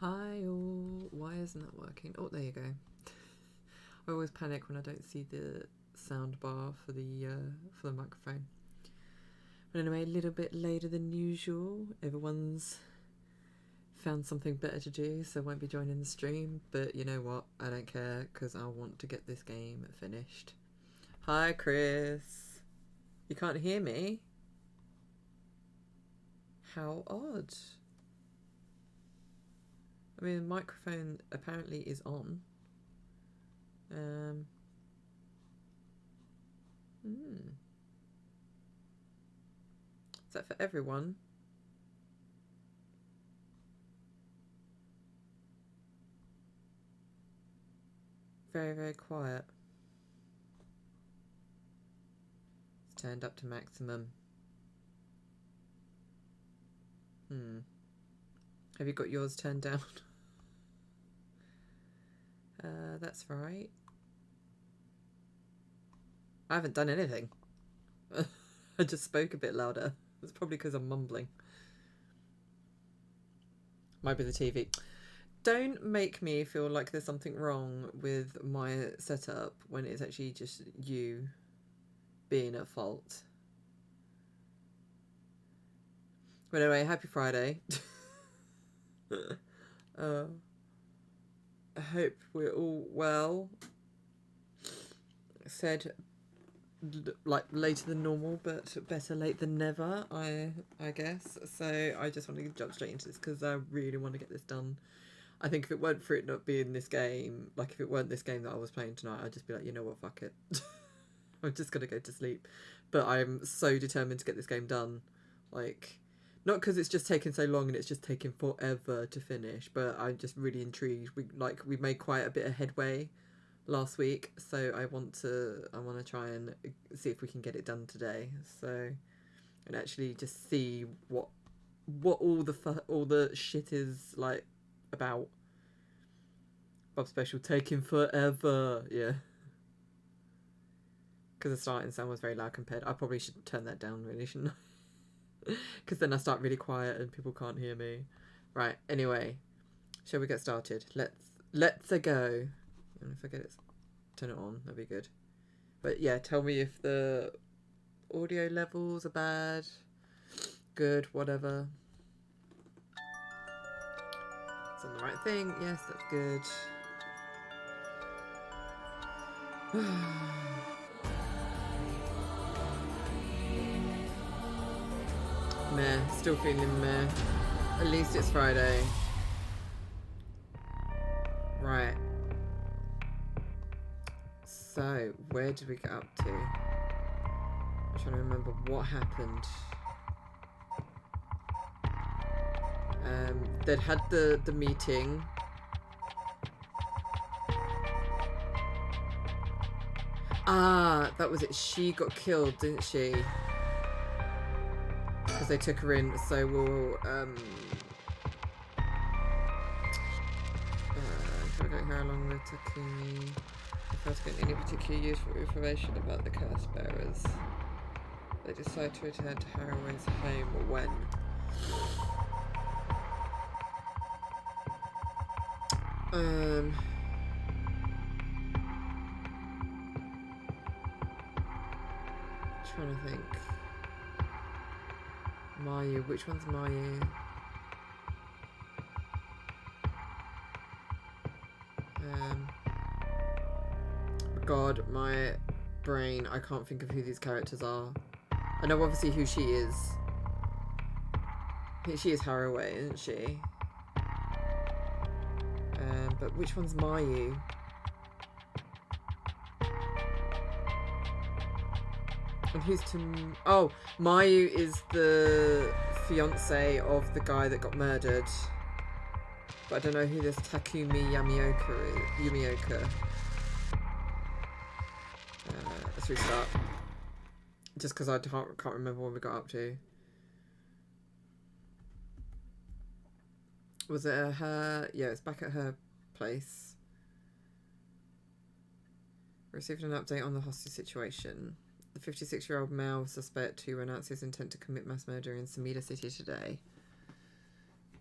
Hi all. Why isn't that working? Oh, there you go. I always panic when I don't see the sound bar for the microphone. But anyway, a little bit later than usual. Everyone's found something better to do, so won't be joining the stream. But you know what? I don't care because I want to get this game finished. Hi, Chris. You can't hear me? How odd. I mean, the microphone apparently is on. Is that for everyone? Very, very quiet. It's turned up to maximum. Have you got yours turned down? That's right. I haven't done anything. I just spoke a bit louder. It's probably because I'm mumbling. Might be the TV. Don't make me feel like there's something wrong with my setup when it's actually just you being at fault. But anyway, happy Friday. I hope we're all well. Said like later than normal, but better late than never, I guess. So I just want to jump straight into this because I really want to get this done. I think if it weren't for it not being this game, like if it weren't this game that I was playing tonight, I'd just be like, you know what, fuck it. I'm just gonna go to sleep. But I'm so determined to get this game done. Like, not because it's just taken so long and it's just taken forever to finish, but I'm just really intrigued. We made quite a bit of headway last week, so I want to try and see if we can get it done today. So, and actually just see what all the shit is like about. Bob Special taking forever, yeah. Because the starting sound was very loud compared. I probably should turn that down, really, shouldn't I? Because then I start really quiet and people can't hear me. Right. Anyway, shall we get started? Let's go. And if I get it, turn it on. That'd be good. But yeah, tell me if the audio levels are bad, good, whatever. It's on the right thing. Yes, that's good. Meh. Still feeling meh. At least it's Friday. Right. So, where did we get up to? I'm trying to remember what happened. They'd had the meeting. Ah, that was it. She got killed, didn't she? Because they took her in. So we'll how long with Takumi. If I was getting any particular useful information about the curse bearers, they decide to return to Haraway's home when. Trying to think. Mayu, which one's Mayu? God, my brain, I can't think of who these characters are. I know obviously who she is. She is Haraway, isn't she? But which one's Mayu? And who's oh, Mayu is the fiance of the guy that got murdered. But I don't know who this Takumi Yamioka is. Yumioka. Let's restart. Just because I can't remember what we got up to. Was it her? Yeah, it's back at her place. Received an update on the hostage situation. The 56-year-old male suspect who announced his intent to commit mass murder in Samida City today.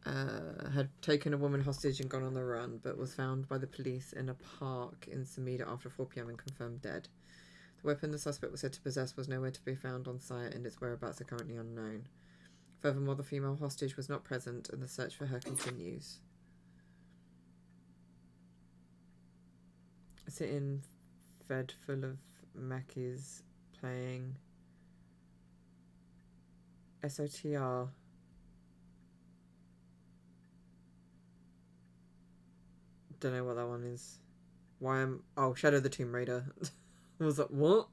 had taken a woman hostage and gone on the run, but was found by the police in a park in Samida after 4 p.m. and confirmed dead. The weapon the suspect was said to possess was nowhere to be found on site, and its whereabouts are currently unknown. Furthermore, the female hostage was not present, and the search for her continues. Sitting fed full of Mackies playing SOTR. Don't know what that one is. Why am... Oh, Shadow the Tomb Raider. I was like, what?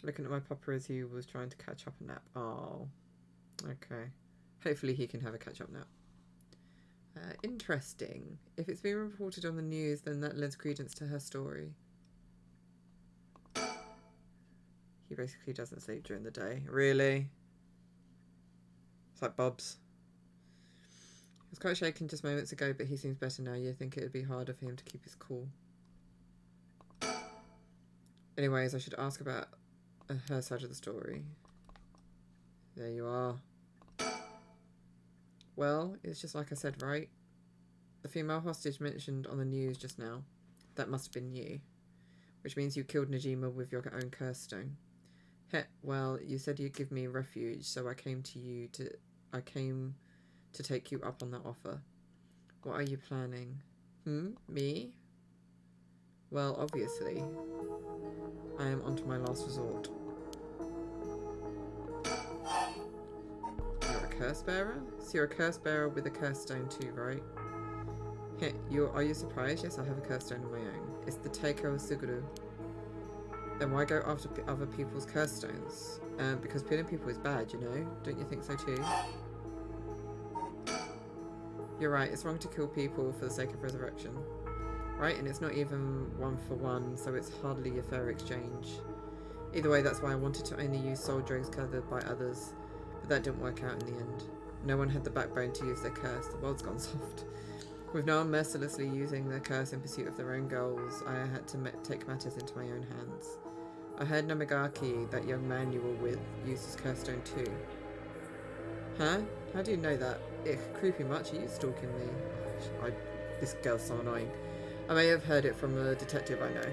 Looking at my papa as he was trying to catch up a nap. Oh, okay. Hopefully he can have a catch up nap. Interesting. If it's been reported on the news, then that lends credence to her story. He basically doesn't sleep during the day. Really? It's like Bob's. He was quite shaken just moments ago, but he seems better now. You think it would be harder for him to keep his cool. Anyways, I should ask about her side of the story. There you are. Well, it's just like I said, right? The female hostage mentioned on the news just now. That must have been you. Which means you killed Najima with your own curse stone. Well, you said you'd give me refuge, so I came to take you up on that offer. What are you planning? Me? Well, obviously. I am onto my last resort. You're a curse bearer? So you're a curse bearer with a curse stone too, right? Are you surprised? Yes, I have a curse stone of my own. It's the Teiko Suguru. Then why go after other people's curse stones? Because killing people is bad, you know? Don't you think so too? You're right, it's wrong to kill people for the sake of resurrection. Right? And it's not even 1 for 1, so it's hardly a fair exchange. Either way, that's why I wanted to only use soul drugs gathered by others, but that didn't work out in the end. No one had the backbone to use their curse. The world's gone soft. With no one mercilessly using their curse in pursuit of their own goals, I had to take matters into my own hands. I heard Namagaki, that young man you were with, used his curse stone too. Huh? How do you know that? Creepy much? Are you stalking me? This girl's so annoying. I may have heard it from a detective I know.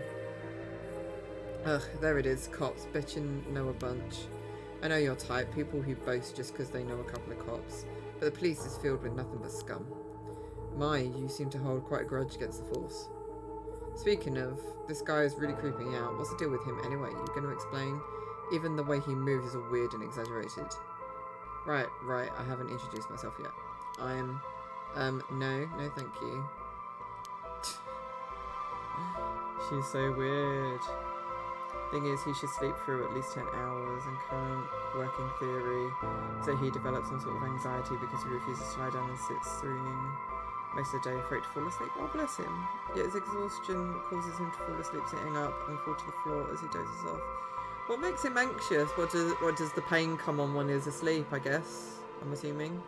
Ugh, there it is, cops. Bet you know a bunch. I know your type, people who boast just because they know a couple of cops. But the police is filled with nothing but scum. My, you seem to hold quite a grudge against the force. Speaking of, this guy is really creeping me out. What's the deal with him anyway? You going to explain? Even the way he moves is all weird and exaggerated. Right, I haven't introduced myself yet. I'm, no thank you. She's so weird. Thing is, he should sleep through at least 10 hours, and current working theory is that he develops some sort of anxiety because he refuses to lie down and sits through most of the day afraid to fall asleep. Oh, bless him. Yet his exhaustion causes him to fall asleep sitting up and fall to the floor as he dozes off. What makes him anxious? What does the pain come on when he's asleep, I guess? I'm assuming.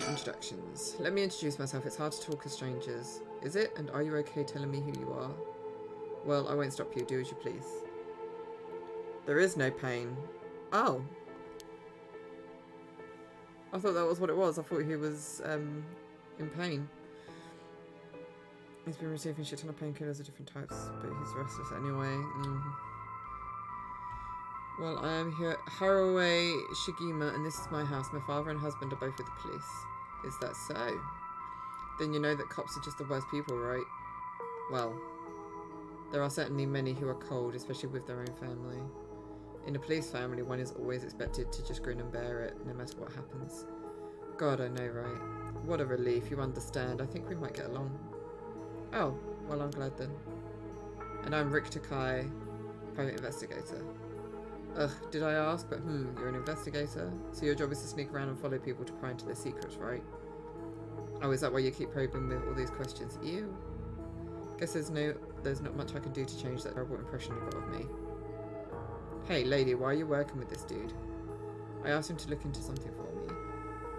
Introductions. Let me introduce myself. It's hard to talk as strangers. Is it? And are you okay telling me who you are? Well, I won't stop you. Do as you please. There is no pain. Oh. I thought that was what it was. I thought he was in pain. He's been receiving shit ton of painkillers of different types, but he's restless anyway. Well, I am here at Haraway Shigima, and this is my house. My father and husband are both with the police. Is that so? Then you know that cops are just the worst people, right? Well, there are certainly many who are cold, especially with their own family. In a police family, one is always expected to just grin and bear it, no matter what happens. God, I know, right? What a relief, you understand. I think we might get along. Oh, well, I'm glad then. And I'm Rick Takai, private investigator. Ugh, did I ask? But you're an investigator? So your job is to sneak around and follow people to pry into their secrets, right? Oh, is that why you keep probing with all these questions? Ew. Guess there's not much I can do to change that terrible impression you got of me. Hey, lady, why are you working with this dude? I asked him to look into something for me.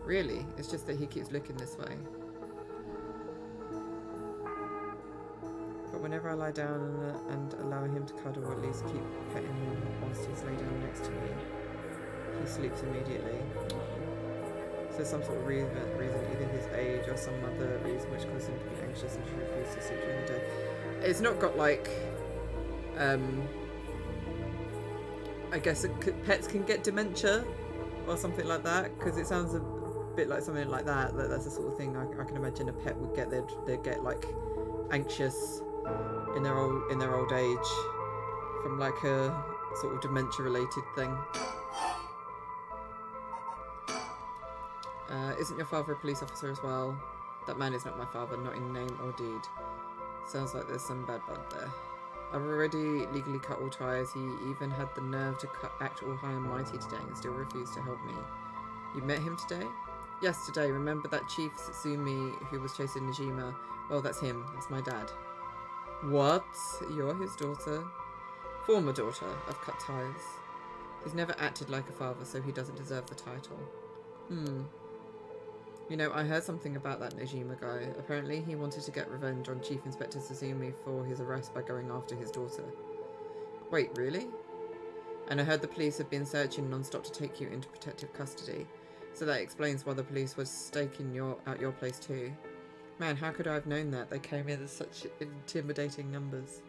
Really? It's just that he keeps looking this way. But whenever I lie down and allow him to cuddle, or at least keep petting him whilst he's laid down next to me, He sleeps immediately. So some sort of reason, either his age or some other reason which causes him to be anxious and to refuse to sleep during the day. It's not got like, I guess pets can get dementia or something like that, because it sounds a bit like something like that. That's the sort of thing I can imagine a pet would get. They'd get like anxious in their old age from like a sort of dementia related thing. Isn't your father a police officer as well? That man is not my father, not in name or deed. Sounds like there's some bad blood there. I've already legally cut all ties. He even had the nerve to act all high and mighty today and still refused to help me. You met him today? Yes, today. Remember that Chief Satsumi who was chasing Najima? Well, that's him. That's my dad. What? You're his daughter? Former daughter. I've cut ties. He's never acted like a father, so he doesn't deserve the title. You know, I heard something about that Najima guy. Apparently he wanted to get revenge on Chief Inspector Suzumi for his arrest by going after his daughter. Wait, really? And I heard the police have been searching non-stop to take you into protective custody. So that explains why the police was staking out your place too. Man, how could I have known that? They came in such intimidating numbers.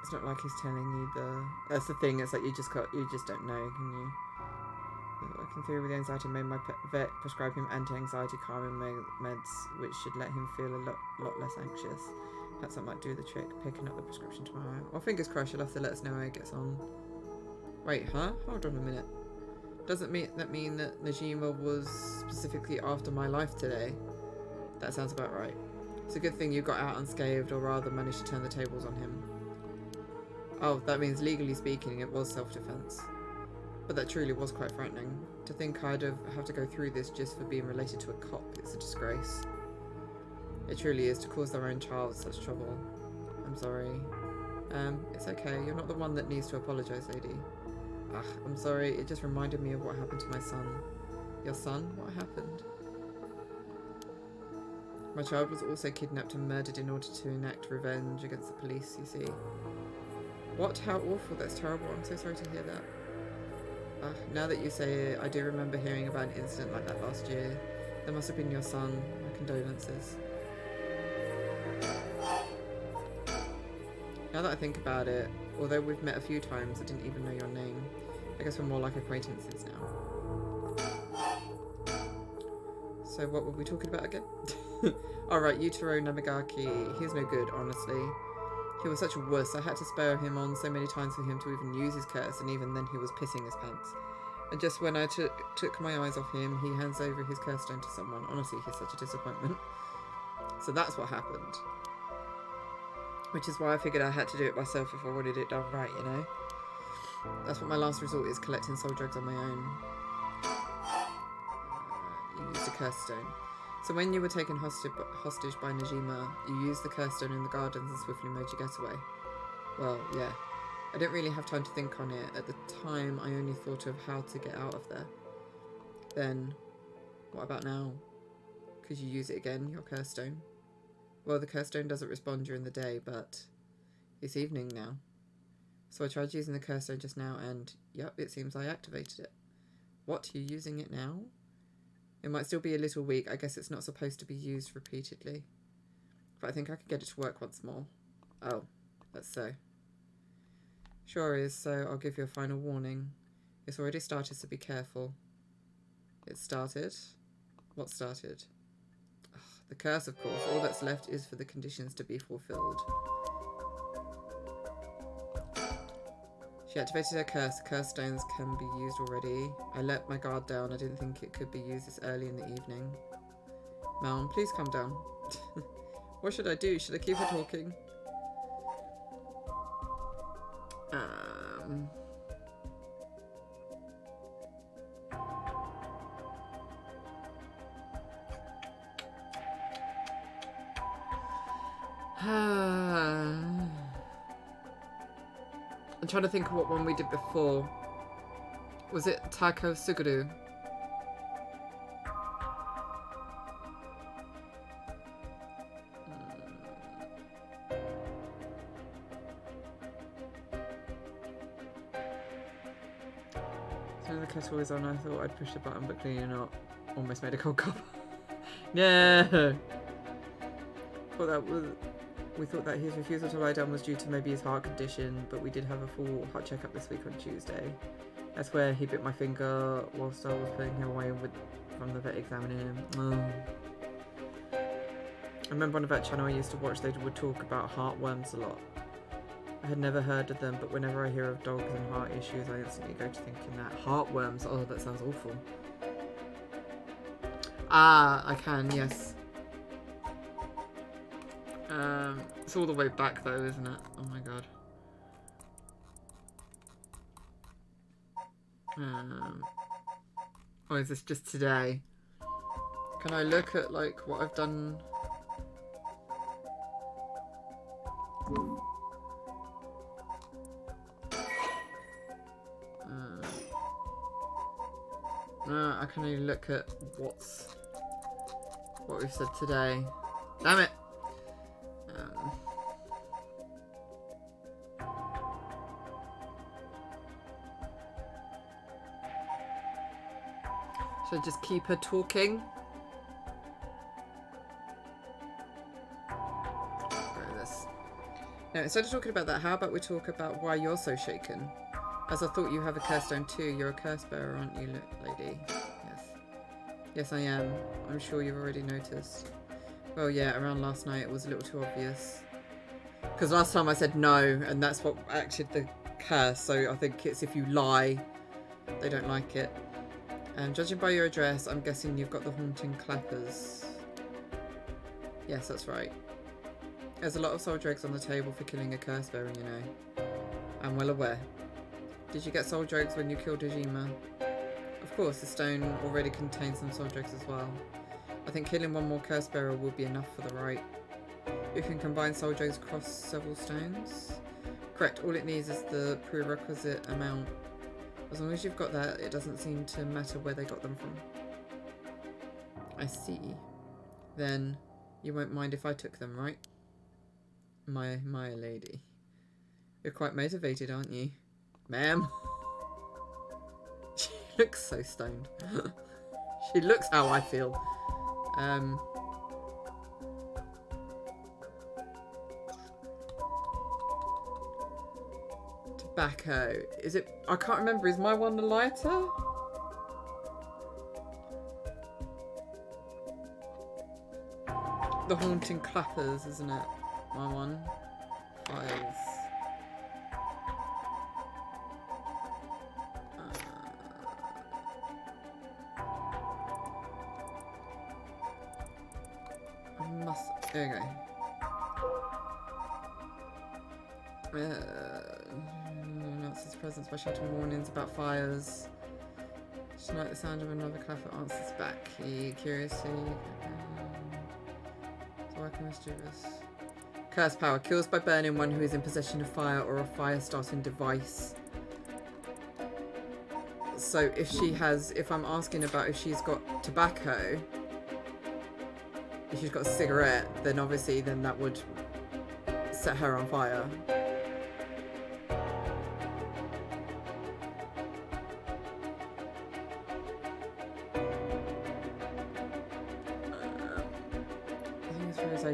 It's not like he's telling you that's the thing, it's like you just don't know, can you? Working through with the anxiety made my vet prescribe him anti-anxiety calming meds, which should let him feel a lot less anxious. Perhaps that might do the trick, picking up the prescription tomorrow. Well, fingers crossed, you'll have to let us know how he gets on. Wait, huh? Hold on a minute. Doesn't that mean that Najima was specifically after my life today? That sounds about right. It's a good thing you got out unscathed, or rather managed to turn the tables on him. Oh, that means legally speaking, it was self-defense. But that truly was quite frightening. To think I'd have to go through this just for being related to a cop, it's a disgrace. It truly is, to cause their own child such trouble. I'm sorry. It's okay, you're not the one that needs to apologise, lady. Ugh, I'm sorry, it just reminded me of what happened to my son. Your son? What happened? My child was also kidnapped and murdered in order to enact revenge against the police, you see. What? How awful, that's terrible, I'm so sorry to hear that. Now that you say it, I do remember hearing about an incident like that last year. That must have been your son. My condolences. Now that I think about it, although we've met a few times, I didn't even know your name. I guess we're more like acquaintances now. So what were we talking about again? Alright, Yutaro Namagaki. He's no good, honestly. He was such a wuss. I had to spur him on so many times for him to even use his curse, and even then he was pissing his pants. And just when I took my eyes off him, he hands over his curse stone to someone. Honestly, he's such a disappointment. So that's what happened. Which is why I figured I had to do it myself if I wanted it done right, you know? That's what my last resort is, collecting soul drugs on my own. You used a curse stone. So when you were taken hostage by Najima, you used the curse stone in the gardens and swiftly made your getaway. Well, yeah. I didn't really have time to think on it. At the time, I only thought of how to get out of there. Then, what about now? Could you use it again, your curse stone? Well, the curse stone doesn't respond during the day, but it's evening now. So I tried using the curse stone just now and, yep, it seems I activated it. What, you're using it now? It might still be a little weak. I guess it's not supposed to be used repeatedly. But I think I could get it to work once more. Oh, that's so. Sure is, so I'll give you a final warning. It's already started, so be careful. It started? What started? Ugh, the curse, of course. All that's left is for the conditions to be fulfilled. She activated her curse. Curse stones can be used already. I let my guard down. I didn't think it could be used this early in the evening. Mom, please calm down. What should I do? Should I keep her talking? I'm trying to think of what one we did before. Was it Taiko Suguru? And the kettle was on. I thought I'd push the button, but clearly not. Almost made a cold cup. No! We thought that his refusal to lie down was due to maybe his heart condition, but we did have a full heart checkup this week on Tuesday. That's where he bit my finger whilst I was putting him away from the vet examining him. Oh. I remember on a vet channel I used to watch, they would talk about heartworms a lot. I had never heard of them, but whenever I hear of dogs and heart issues, I instantly go to thinking that heartworms. Oh, that sounds awful. Ah, I can, yes. It's all the way back though, isn't it? Oh my god. Or is this just today? Can I look at like what I've done? No, I can only look at what we've said today. Damn it! Should I just keep her talking? This. No, instead of talking about that, how about we talk about why you're so shaken? As I thought you have a curse stone too. You're a curse bearer, aren't you, lady? Yes. Yes, I am. I'm sure you've already noticed. Well, yeah, around last night it was a little too obvious. Because last time I said no, and that's what acted the curse. So I think it's if you lie, they don't like it. And judging by your address, I'm guessing you've got the haunting clappers. Yes, that's right. There's a lot of soul drugs on the table for killing a curse bearer, you know. I'm well aware. Did you get soul drugs when you killed Hajima? Of course, the stone already contains some soul drugs as well. I think killing one more curse bearer will be enough for the rite. You can combine soul drugs across several stones. Correct, all it needs is the prerequisite amount. As long as you've got that, it doesn't seem to matter where they got them from. I see. Then you won't mind if I took them, right? My lady. You're quite motivated, aren't you? Ma'am? She looks so stoned. She looks how I feel. Tobacco. Is it? I can't remember. Is my one a lighter? The haunting clappers, isn't it? My one. Files. There you go. Announces presence by shouting warnings about fires. Just like the sound of another clapper answers back. He curiously. So I can mischievous. Curse power kills by burning one who is in possession of fire or a fire starting device. So if she has, if I'm asking about if she's got tobacco. If she's got a cigarette, then obviously that would set her on fire.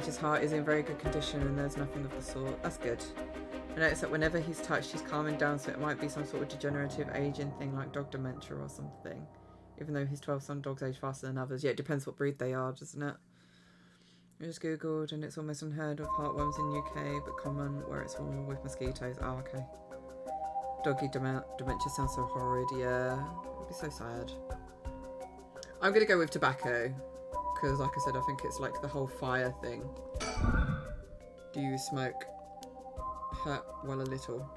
His heart is in very good condition and there's nothing of the sort. That's good. I noticed that whenever he's touched, he's calming down, so it might be some sort of degenerative aging thing like dog dementia or something. Even though his 12 some dogs age faster than others. Yeah, it depends what breed they are, doesn't it? I just googled and it's almost unheard of heartworms in UK, but common where it's swarming with mosquitoes. Oh, okay. Doggy dementia sounds so horrid. Yeah, it'd be so sad. I'm gonna go with tobacco because, like I said, I think it's like the whole fire thing. Do you smoke? Hurt well a little.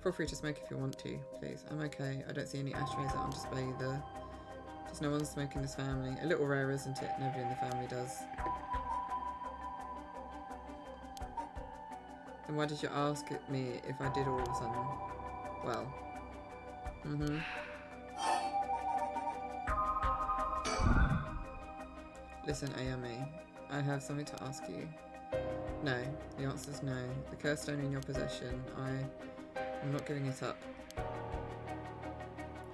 Feel free to smoke if you want to, please. I'm okay. I don't see any ashtrays out on display either. There's no one smoking in this family. A little rare, isn't it? Nobody in the family does. Then why did you ask me if I did all of a sudden? Well. Listen, Ayami. I have something to ask you. No. The answer is no. The curse stone in your possession. I'm not giving it up.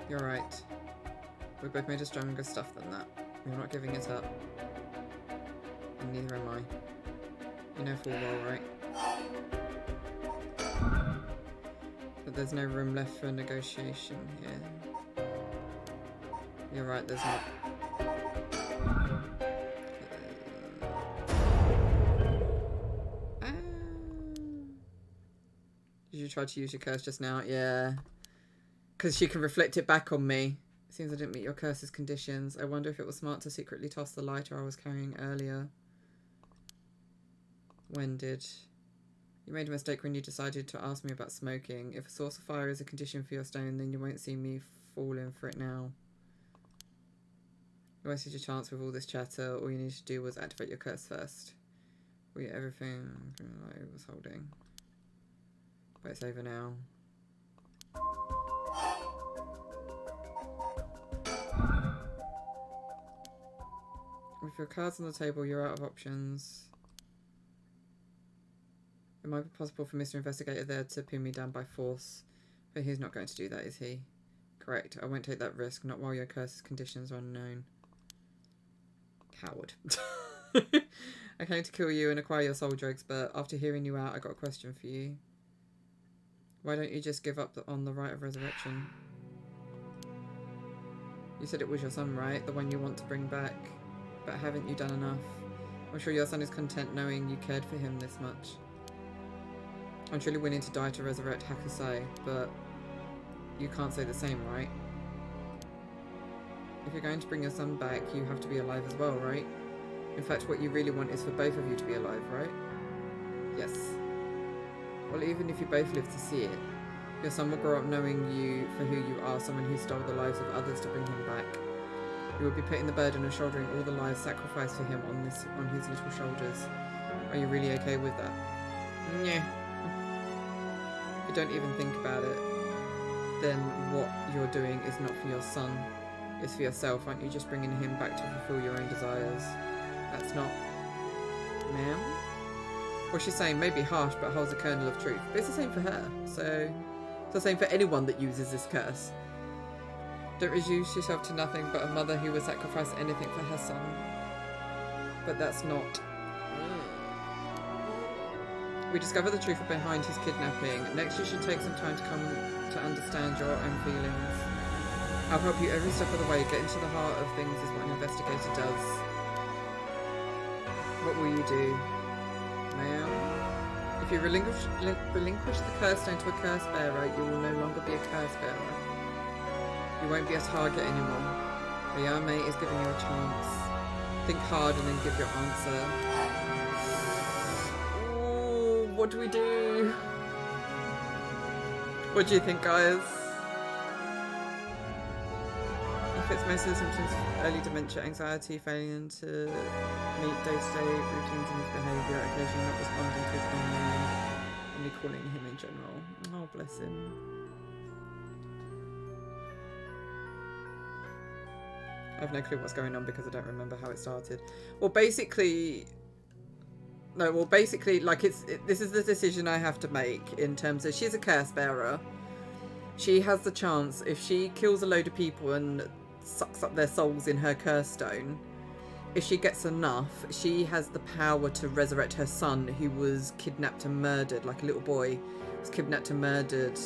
You're right. We both made a stronger stuff than that. You're not giving it up. And neither am I. You know full well, right? But there's no room left for negotiation here. You're right, there's not. Did you try to use your curse just now? Yeah. Because she can reflect it back on me. Seems I didn't meet your curse's conditions. I wonder if it was smart to secretly toss the lighter I was carrying earlier. When did? You made a mistake when you decided to ask me about smoking. If a source of fire is a condition for your stone, then you won't see me falling for it now. You wasted your chance with all this chatter. All you needed to do was activate your curse first. Everything I was holding. But it's over now. With your cards on the table, you're out of options. It might be possible for Mr. Investigator there to pin me down by force, but he's not going to do that, is he? Correct. I won't take that risk, not while your curse's conditions are unknown. Coward. I came to kill you and acquire your soul drugs, but after hearing you out, I got a question for you. Why don't you just give up on the right of resurrection? You said it was your son, right? The one you want to bring back. But haven't you done enough? I'm sure your son is content knowing you cared for him this much. I'm truly willing to die to resurrect Hakusai, but you can't say the same, right? If you're going to bring your son back, you have to be alive as well, right? In fact, what you really want is for both of you to be alive, right? Yes. Well, even if you both live to see it, your son will grow up knowing you for who you are, someone who stole the lives of others to bring him back. You will be putting the burden of shouldering all the lives sacrificed for him on his little shoulders. Are you really okay with that? Yeah. If you don't even think about it, then what you're doing is not for your son. It's for yourself. Aren't you just bringing him back to fulfill your own desires? That's not... Ma'am? What she's saying may be harsh, but holds a kernel of truth. But it's the same for her. So it's the same for anyone that uses this curse. Don't reduce yourself to nothing but a mother who would sacrifice anything for her son. But that's not... We discover the truth behind his kidnapping. Next, you should take some time to come to understand your own feelings. I'll help you every step of the way. Get into the heart of things is what an investigator does. What will you do, ma'am? If you relinquish the curse stone to a curse bearer, you will no longer be a curse bearer. You won't be a target anymore. But mate is giving you a chance. Think hard and then give your answer. Ooh, what do we do? What do you think, guys? If it's mostly symptoms of early dementia, anxiety, failing to meet day-to-day routines in his behaviour, occasionally not responding to his own name, only calling him in general. Oh, bless him. I have no clue what's going on because I don't remember how it started. Well, basically, like this is the decision I have to make in terms of she's a curse bearer. She has the chance, if she kills a load of people and sucks up their souls in her curse stone, if she gets enough, she has the power to resurrect her son, who was kidnapped and murdered, like a little boy was kidnapped and murdered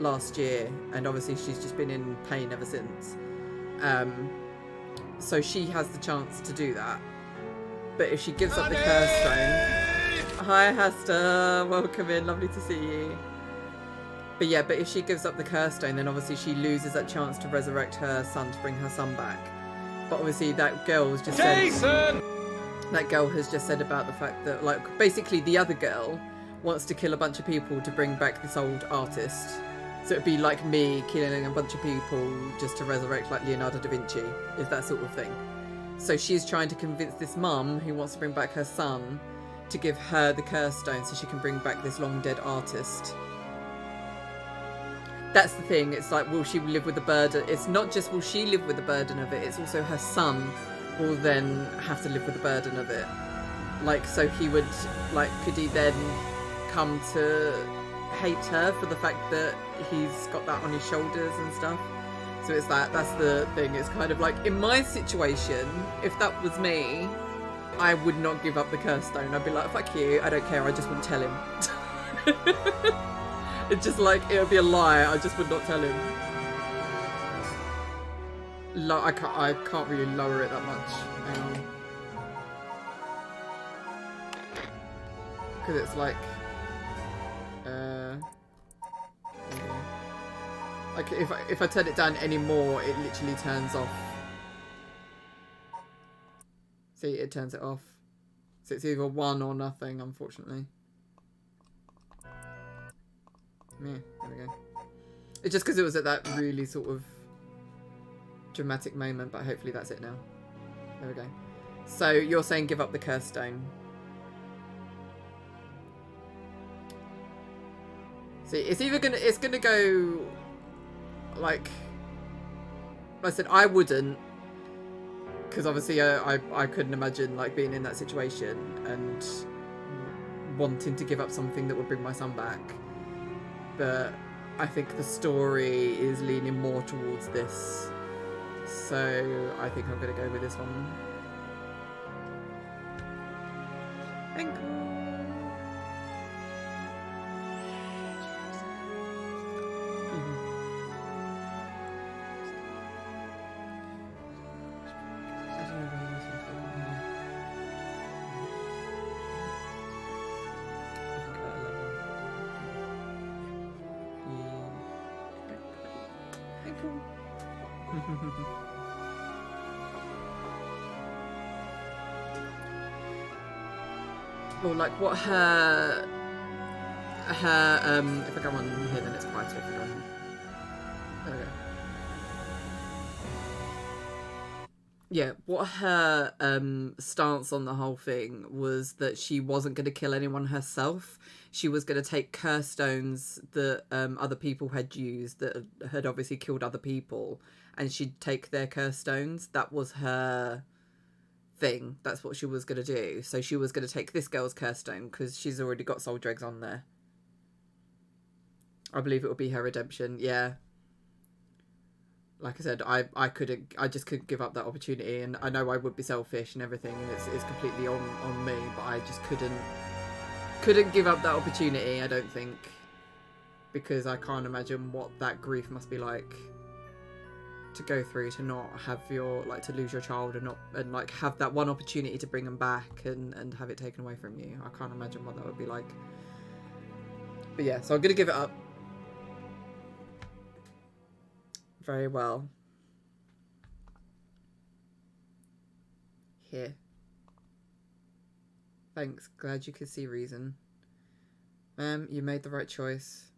last year, and obviously she's just been in pain ever since. So she has the chance to do that. But if she gives up the curse stone... Hi Hester, welcome in, lovely to see you. But yeah, but if she gives up the curse stone, then obviously she loses that chance to resurrect her son, to bring her son back. But obviously that girl has just said... That girl has just said about the fact that, like, basically the other girl wants to kill a bunch of people to bring back this old artist. So it'd be like me killing a bunch of people just to resurrect, like, Leonardo da Vinci, is that sort of thing. So she's trying to convince this mum who wants to bring back her son to give her the curse stone so she can bring back this long dead artist. That's the thing, it's like, will she live with the burden? It's not just will she live with the burden of it, it's also her son will then have to live with the burden of it. Like, so he would, like, could he then come to hate her for the fact that he's got that on his shoulders and stuff? So it's that's the thing. It's kind of like, in my situation, if that was me, I would not give up the curse stone. I'd be like, fuck you, I don't care, I just wouldn't tell him. It's just like, it would be a lie, I just would not tell him. I can't really lower it that much. Hang on. Because it's like... Like, if I turn it down any more, it literally turns off. See, it turns it off. So it's either 1 or nothing, unfortunately. Yeah, there we go. It's just because it was at that really sort of dramatic moment, but hopefully that's it now. There we go. So you're saying give up the curse stone. See, it's gonna go like I said, I wouldn't, because obviously I couldn't imagine like being in that situation and wanting to give up something that would bring my son back. But I think the story is leaning more towards this, so I think I'm gonna go with this one. Thank you. Or like what her if I go on here then it's quieter if I go on here. There we go. Yeah, what her stance on the whole thing was that she wasn't going to kill anyone herself. She was going to take curse stones that other people had used that had obviously killed other people, and she'd take their curse stones. That was her thing. That's what she was going to do. So she was going to take this girl's curse stone because she's already got soul dregs on there. I believe it would be her redemption. Yeah. Like I said, I just couldn't give up that opportunity, and I know I would be selfish and everything, and it's completely on me, but I just couldn't give up that opportunity, I don't think, because I can't imagine what that grief must be like to go through, to not have to lose your child and like have that one opportunity to bring them back and have it taken away from you. I can't imagine what that would be like. But yeah, so I'm gonna give it up. Very well. Here. Thanks. Glad you could see reason. Ma'am, you made the right choice.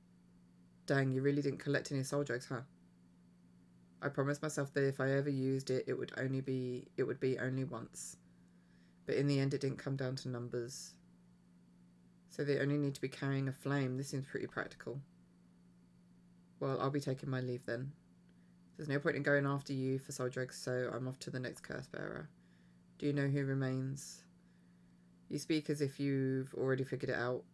Dang, you really didn't collect any soul drugs, huh? I promised myself that if I ever used it, it would be only once. But in the end, it didn't come down to numbers. So they only need to be carrying a flame. This seems pretty practical. Well, I'll be taking my leave then. There's no point in going after you for soul drugs, so I'm off to the next curse bearer. Do you know who remains? You speak as if you've already figured it out.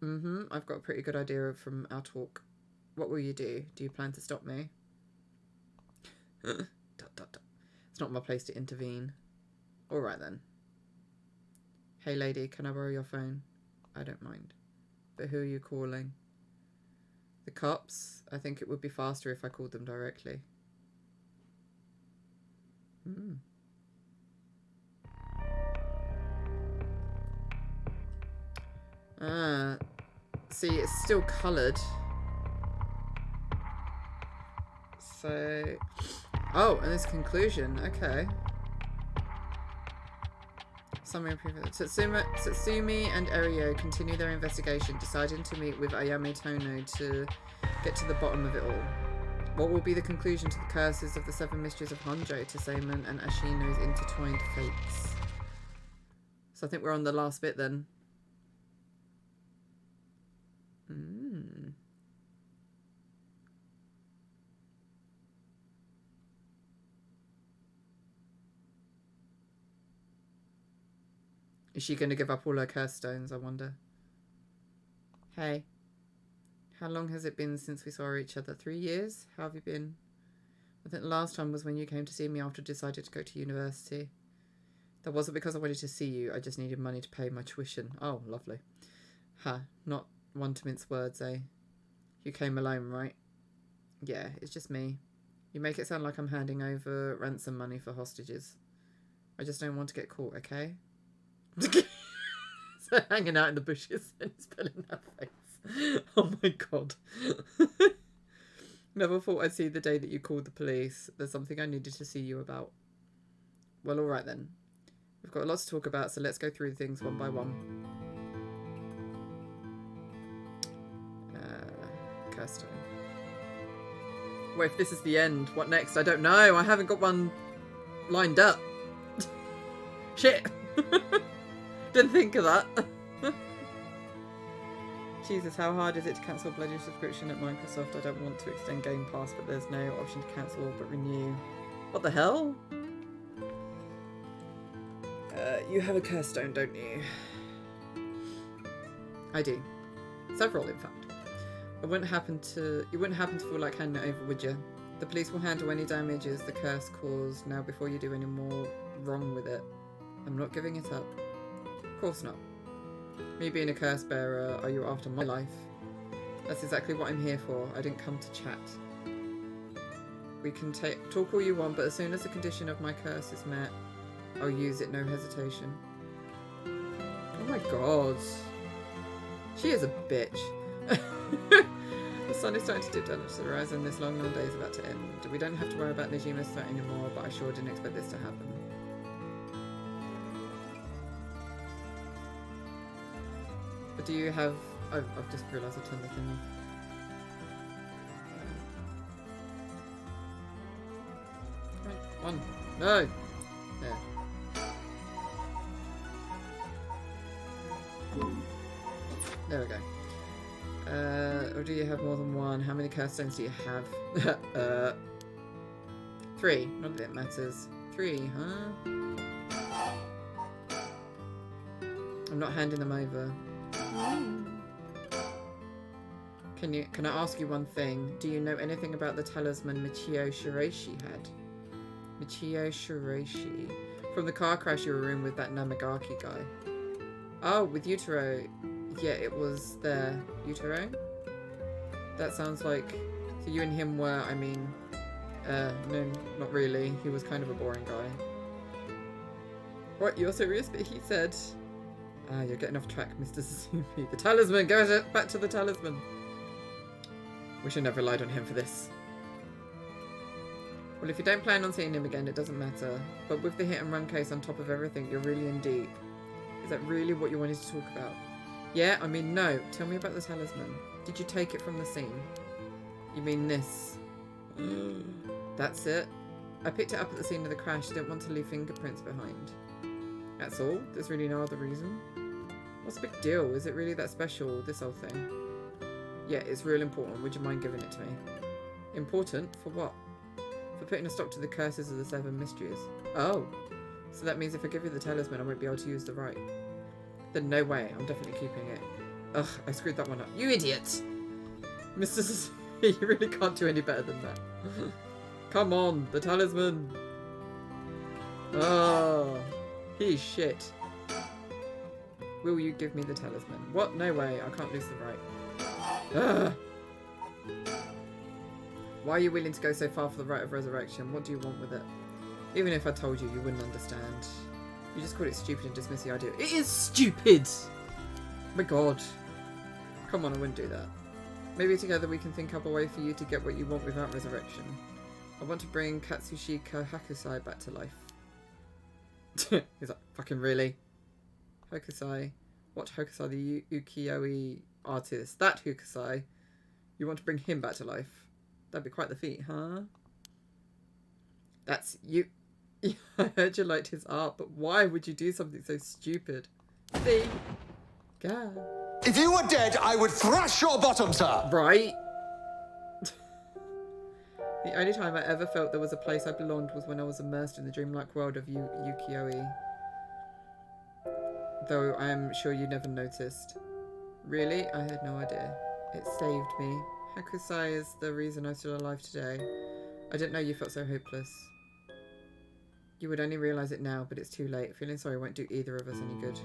I've got a pretty good idea from our talk. What will you do? Do you plan to stop me? It's not my place to intervene. Alright then. Hey lady, can I borrow your phone? I don't mind. But who are you calling? The cops? I think it would be faster if I called them directly. See, it's still coloured. So... Oh, and this conclusion. Okay. Summary of Satsumi and Eryo continue their investigation, deciding to meet with Ayame Tono to get to the bottom of it all. What will be the conclusion to the curses of the 7 mysteries of Honjo, Tsuseimon and Ashino's intertwined fates? So I think we're on the last bit then. Is she going to give up all her curse stones, I wonder? Hey. How long has it been since we saw each other? 3 years? How have you been? I think the last time was when you came to see me after I decided to go to university. That wasn't because I wanted to see you. I just needed money to pay my tuition. Oh, lovely. Ha, not one to mince words, eh? You came alone, right? Yeah, it's just me. You make it sound like I'm handing over ransom money for hostages. I just don't want to get caught, okay? So hanging out in the bushes and he's pulling her face. Oh my god. Never thought I'd see the day that you called the police. There's something I needed to see you about. Well, alright then. We've got a lot to talk about, so let's go through things one by one. Kirsten. Well, if this is the end, what next? I don't know. I haven't got one lined up. Shit. Didn't think of that. Jesus, how hard is it to cancel a bloody subscription at Microsoft? I don't want to extend Game Pass, but there's no option to cancel but renew. What the hell? You have a curse stone, don't you? I do. Several, in fact. You wouldn't happen to feel like handing it over, would you? The police will handle any damages the curse caused now before you do any more wrong with it. I'm not giving it up. Of course not. Me being a curse bearer, are you after my life? That's exactly what I'm here for. I didn't come to chat. We can talk all you want, but as soon as the condition of my curse is met, I'll use it, no hesitation. Oh my god. She is a bitch. The sun is starting to dip down to the horizon. This long, long day is about to end. We don't have to worry about Najima's threat anymore, but I sure didn't expect this to happen. But do you have... I've just realised I've turned the thing off. Right, one. No! There. There we go. Or do you have more than one? How many curse stones do you have? 3. Not that it matters. 3, huh? I'm not handing them over. Can I ask you one thing? Do you know anything about the talisman Michio Shiraishi had? Michio Shiraishi. From the car crash you were in with that Namagaki guy. Oh, with Utaro. Yeah, it was there. Utaro? That sounds like... So you and him were, I mean... no, not really. He was kind of a boring guy. What, you're serious? But he said... Ah, you're getting off track, Mr. Spoopy. The talisman! Go back to the talisman! Wish I never relied on him for this. Well, if you don't plan on seeing him again, it doesn't matter. But with the hit and run case on top of everything, you're really in deep. Is that really what you wanted to talk about? Yeah, I mean, no. Tell me about the talisman. Did you take it from the scene? You mean this? That's it? I picked it up at the scene of the crash. Didn't want to leave fingerprints behind. That's all? There's really no other reason? What's the big deal? Is it really that special, this whole thing? Yeah, it's real important. Would you mind giving it to me? Important? For what? For putting a stop to the curses of the 7 mysteries. Oh. So that means if I give you the talisman, I won't be able to use the right. Then no way. I'm definitely keeping it. Ugh, I screwed that one up. You idiot! Mr. You really can't do any better than that. Come on, the talisman! Oh, he's shit. Will you give me the talisman? What? No way. I can't lose the right. Ugh. Why are you willing to go so far for the right of resurrection? What do you want with it? Even if I told you, you wouldn't understand. You just called it stupid and dismiss the idea. It is stupid! Oh my god. Come on, I wouldn't do that. Maybe together we can think up a way for you to get what you want without resurrection. I want to bring Katsushika Hakusai back to life. He's like, fucking really? Hokusai? What Hokusai? The ukiyo-e artist. That Hokusai? You want to bring him back to life? That'd be quite the feat, huh? That's you. I heard you liked his art, but why would you do something so stupid? See? God. If you were dead, I would thrash your bottom, sir! Right? The only time I ever felt there was a place I belonged was when I was immersed in the dreamlike world of ukiyo-e. Though I am sure you never noticed. Really? I had no idea. It saved me. Hakusai is the reason I'm still alive today. I didn't know you felt so hopeless. You would only realise it now, but it's too late. Feeling sorry won't do either of us any good.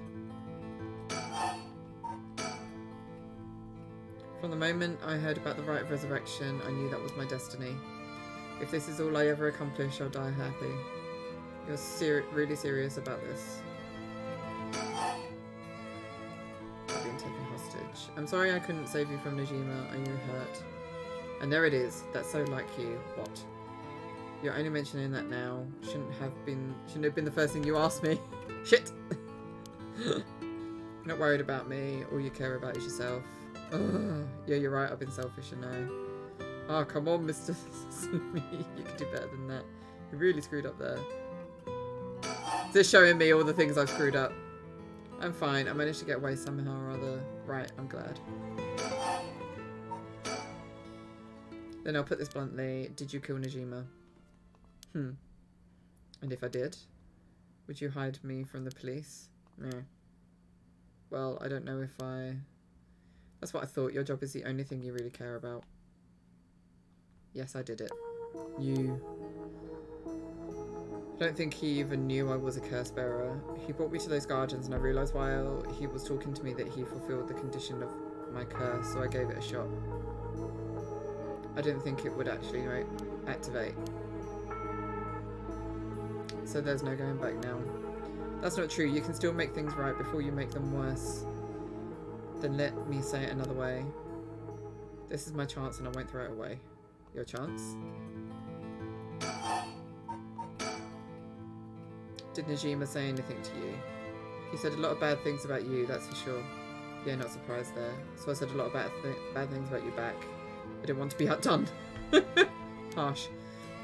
From the moment I heard about the rite of resurrection, I knew that was my destiny. If this is all I ever accomplish, I'll die happy. You're really serious about this. I've been taken hostage. I'm sorry I couldn't save you from Najima. Are you hurt? And there it is. That's so like you. What? You're only mentioning that now. Shouldn't have been the first thing you asked me. Shit! You're not worried about me. All you care about is yourself. Ugh. Yeah, you're right. I've been selfish, I know. Oh, come on, Mr. Sumi. You can do better than that. You really screwed up there. Just showing me all the things I've screwed up. I'm fine. I managed to get away somehow or other. Right, I'm glad. Then I'll put this bluntly. Did you kill Najima? And if I did, would you hide me from the police? No. Well, I don't know if I... That's what I thought. Your job is the only thing you really care about. Yes, I did it. You... I don't think he even knew I was a curse bearer. He brought me to those gardens and I realised while he was talking to me that he fulfilled the condition of my curse, so I gave it a shot. I didn't think it would actually activate. So there's no going back now. That's not true. You can still make things right before you make them worse. Then let me say it another way. This is my chance and I won't throw it away. Your chance? Did Najima say anything to you? He said a lot of bad things about you, that's for sure. Yeah, not surprised there. So I said a lot of bad things about you back. I didn't want to be outdone. Harsh.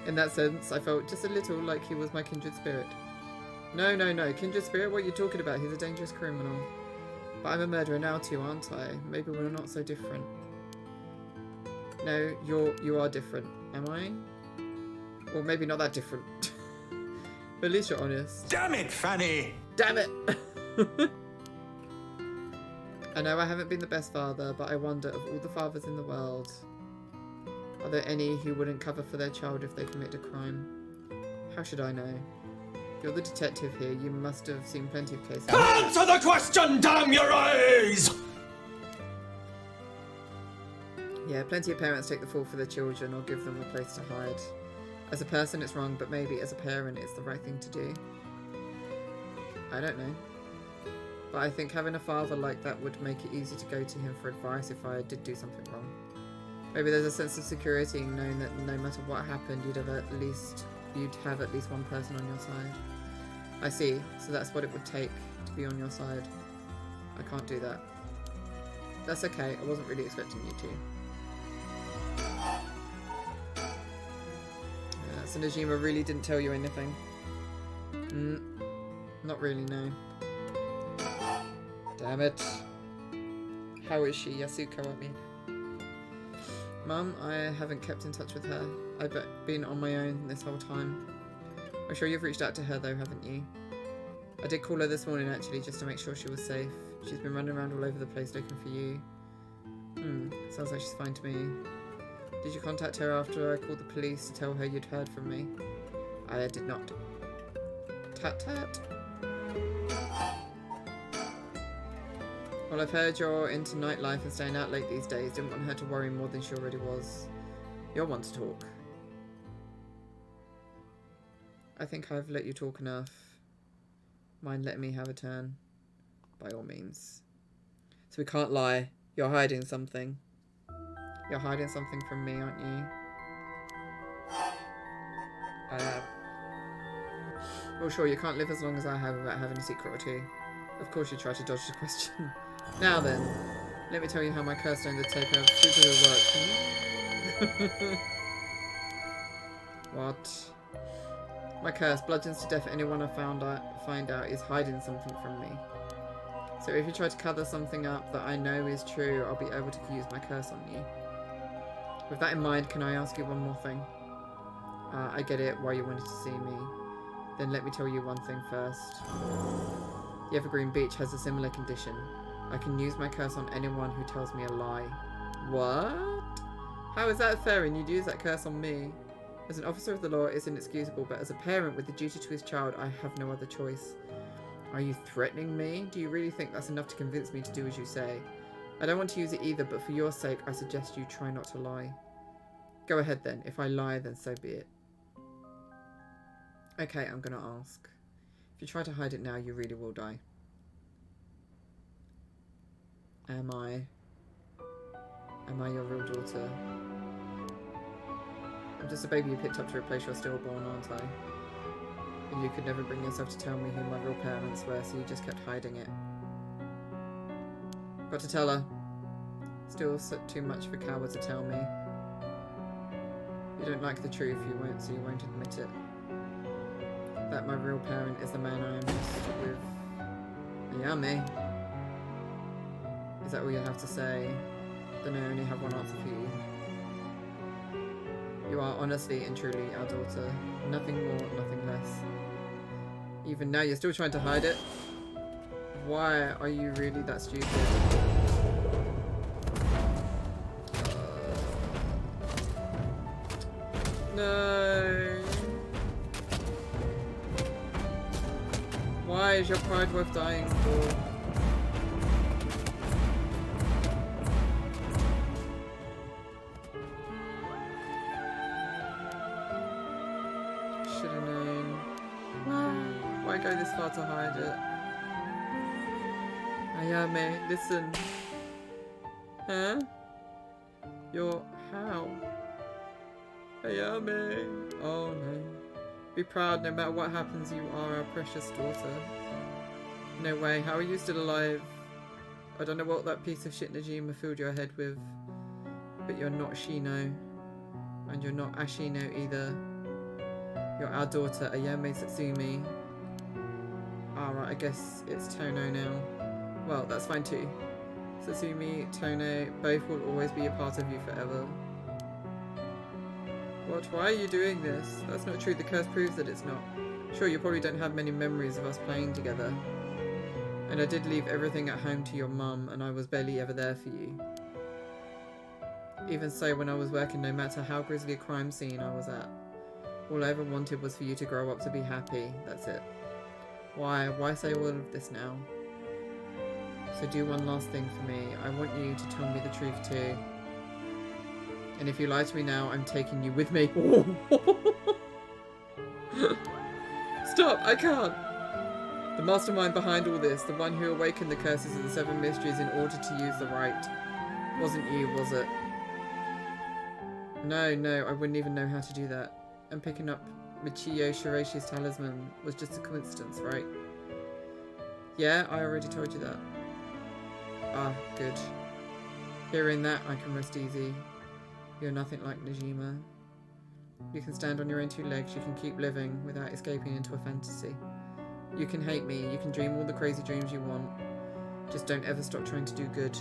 In that sense, I felt just a little like he was my kindred spirit. No. Kindred spirit? What are you talking about? He's a dangerous criminal. But I'm a murderer now too, aren't I? Maybe we're not so different. No, you are different. Am I? Well, maybe not that different. But at least you're honest. Damn it, Fanny! Damn it! I know I haven't been the best father, but I wonder, of all the fathers in the world, are there any who wouldn't cover for their child if they commit a crime? How should I know? You're the detective here. You must have seen plenty of cases. Answer the question, damn your eyes! Yeah, plenty of parents take the fall for their children or give them a place to hide. As a person, it's wrong, but maybe as a parent, it's the right thing to do. I don't know. But I think having a father like that would make it easy to go to him for advice if I did do something wrong. Maybe there's a sense of security in knowing that no matter what happened, you'd have at least one person on your side. I see. So that's what it would take to be on your side. I can't do that. That's okay. I wasn't really expecting you to. So Najima really didn't tell you anything? Not really, no. Damn it. How is she? Yasuko, I mean. Mum, I haven't kept in touch with her. I've been on my own this whole time. I'm sure you've reached out to her though, haven't you? I did call her this morning actually, just to make sure she was safe. She's been running around all over the place looking for you. Sounds like she's fine to me. Did you contact her after I called the police to tell her you'd heard from me? I did not. Tat tat. Well, I've heard you're into nightlife and staying out late these days. Didn't want her to worry more than she already was. You're one to talk. I think I've let you talk enough. Mind letting me have a turn? By all means. So we can't lie. You're hiding something. You're hiding something from me, aren't you? I am. Well, sure, you can't live as long as I have without having a secret or two. Of course you try to dodge the question. Now then, let me tell you how my curse stone to take over works. What? My curse bludgeons to death anyone I find out is hiding something from me. So if you try to cover something up that I know is true, I'll be able to use my curse on you. With that in mind, can I ask you one more thing? I get it, why you wanted to see me. Then let me tell you one thing first. The Evergreen Beach has a similar condition. I can use my curse on anyone who tells me a lie. What? How is that fair and you'd use that curse on me? As an officer of the law, it's inexcusable, but as a parent with a duty to his child, I have no other choice. Are you threatening me? Do you really think that's enough to convince me to do as you say? I don't want to use it either, but for your sake, I suggest you try not to lie. Go ahead then. If I lie, then so be it. Okay, I'm gonna ask. If you try to hide it now, you really will die. Am I your real daughter? I'm just a baby you picked up to replace your stillborn, aren't I? And you could never bring yourself to tell me who my real parents were, so you just kept hiding it. Got to tell her. Still too much of a coward to tell me. You don't like the truth, so you won't admit it. That my real parent is the man I am with. Yummy. Is that all you have to say? Then I only have one answer for you. You are honestly and truly our daughter. Nothing more, nothing less. Even now you're still trying to hide it? Why are you really that stupid? No. Why is your pride worth dying for? Should have known. Why go this far to hide it? Ayame, listen. Huh? You're how? Ayame. Oh no. Be proud, no matter what happens, you are our precious daughter. No way, how are you still alive? I don't know what that piece of shit Najima filled your head with, but you're not Shino. And you're not Ashino either. You're our daughter, Ayame Satsumi. Alright, I guess it's Tono now. Well, that's fine too. Satsumi, Tono, both will always be a part of you forever. What? Why are you doing this? That's not true. The curse proves that it's not. Sure, you probably don't have many memories of us playing together. And I did leave everything at home to your mum, and I was barely ever there for you. Even so, when I was working, no matter how grisly a crime scene I was at, all I ever wanted was for you to grow up to be happy. That's it. Why? Why say all of this now? So do one last thing for me. I want you to tell me the truth too. And if you lie to me now, I'm taking you with me. Stop! I can't! The mastermind behind all this, the one who awakened the curses of the seven mysteries in order to use the right. Wasn't you, was it? No, I wouldn't even know how to do that. And picking up Michiyo Shireishi's talisman was just a coincidence, right? Yeah, I already told you that. Ah, good. Hearing that, I can rest easy. You're nothing like Najima. You can stand on your own two legs, you can keep living without escaping into a fantasy. You can hate me, you can dream all the crazy dreams you want. Just don't ever stop trying to do good.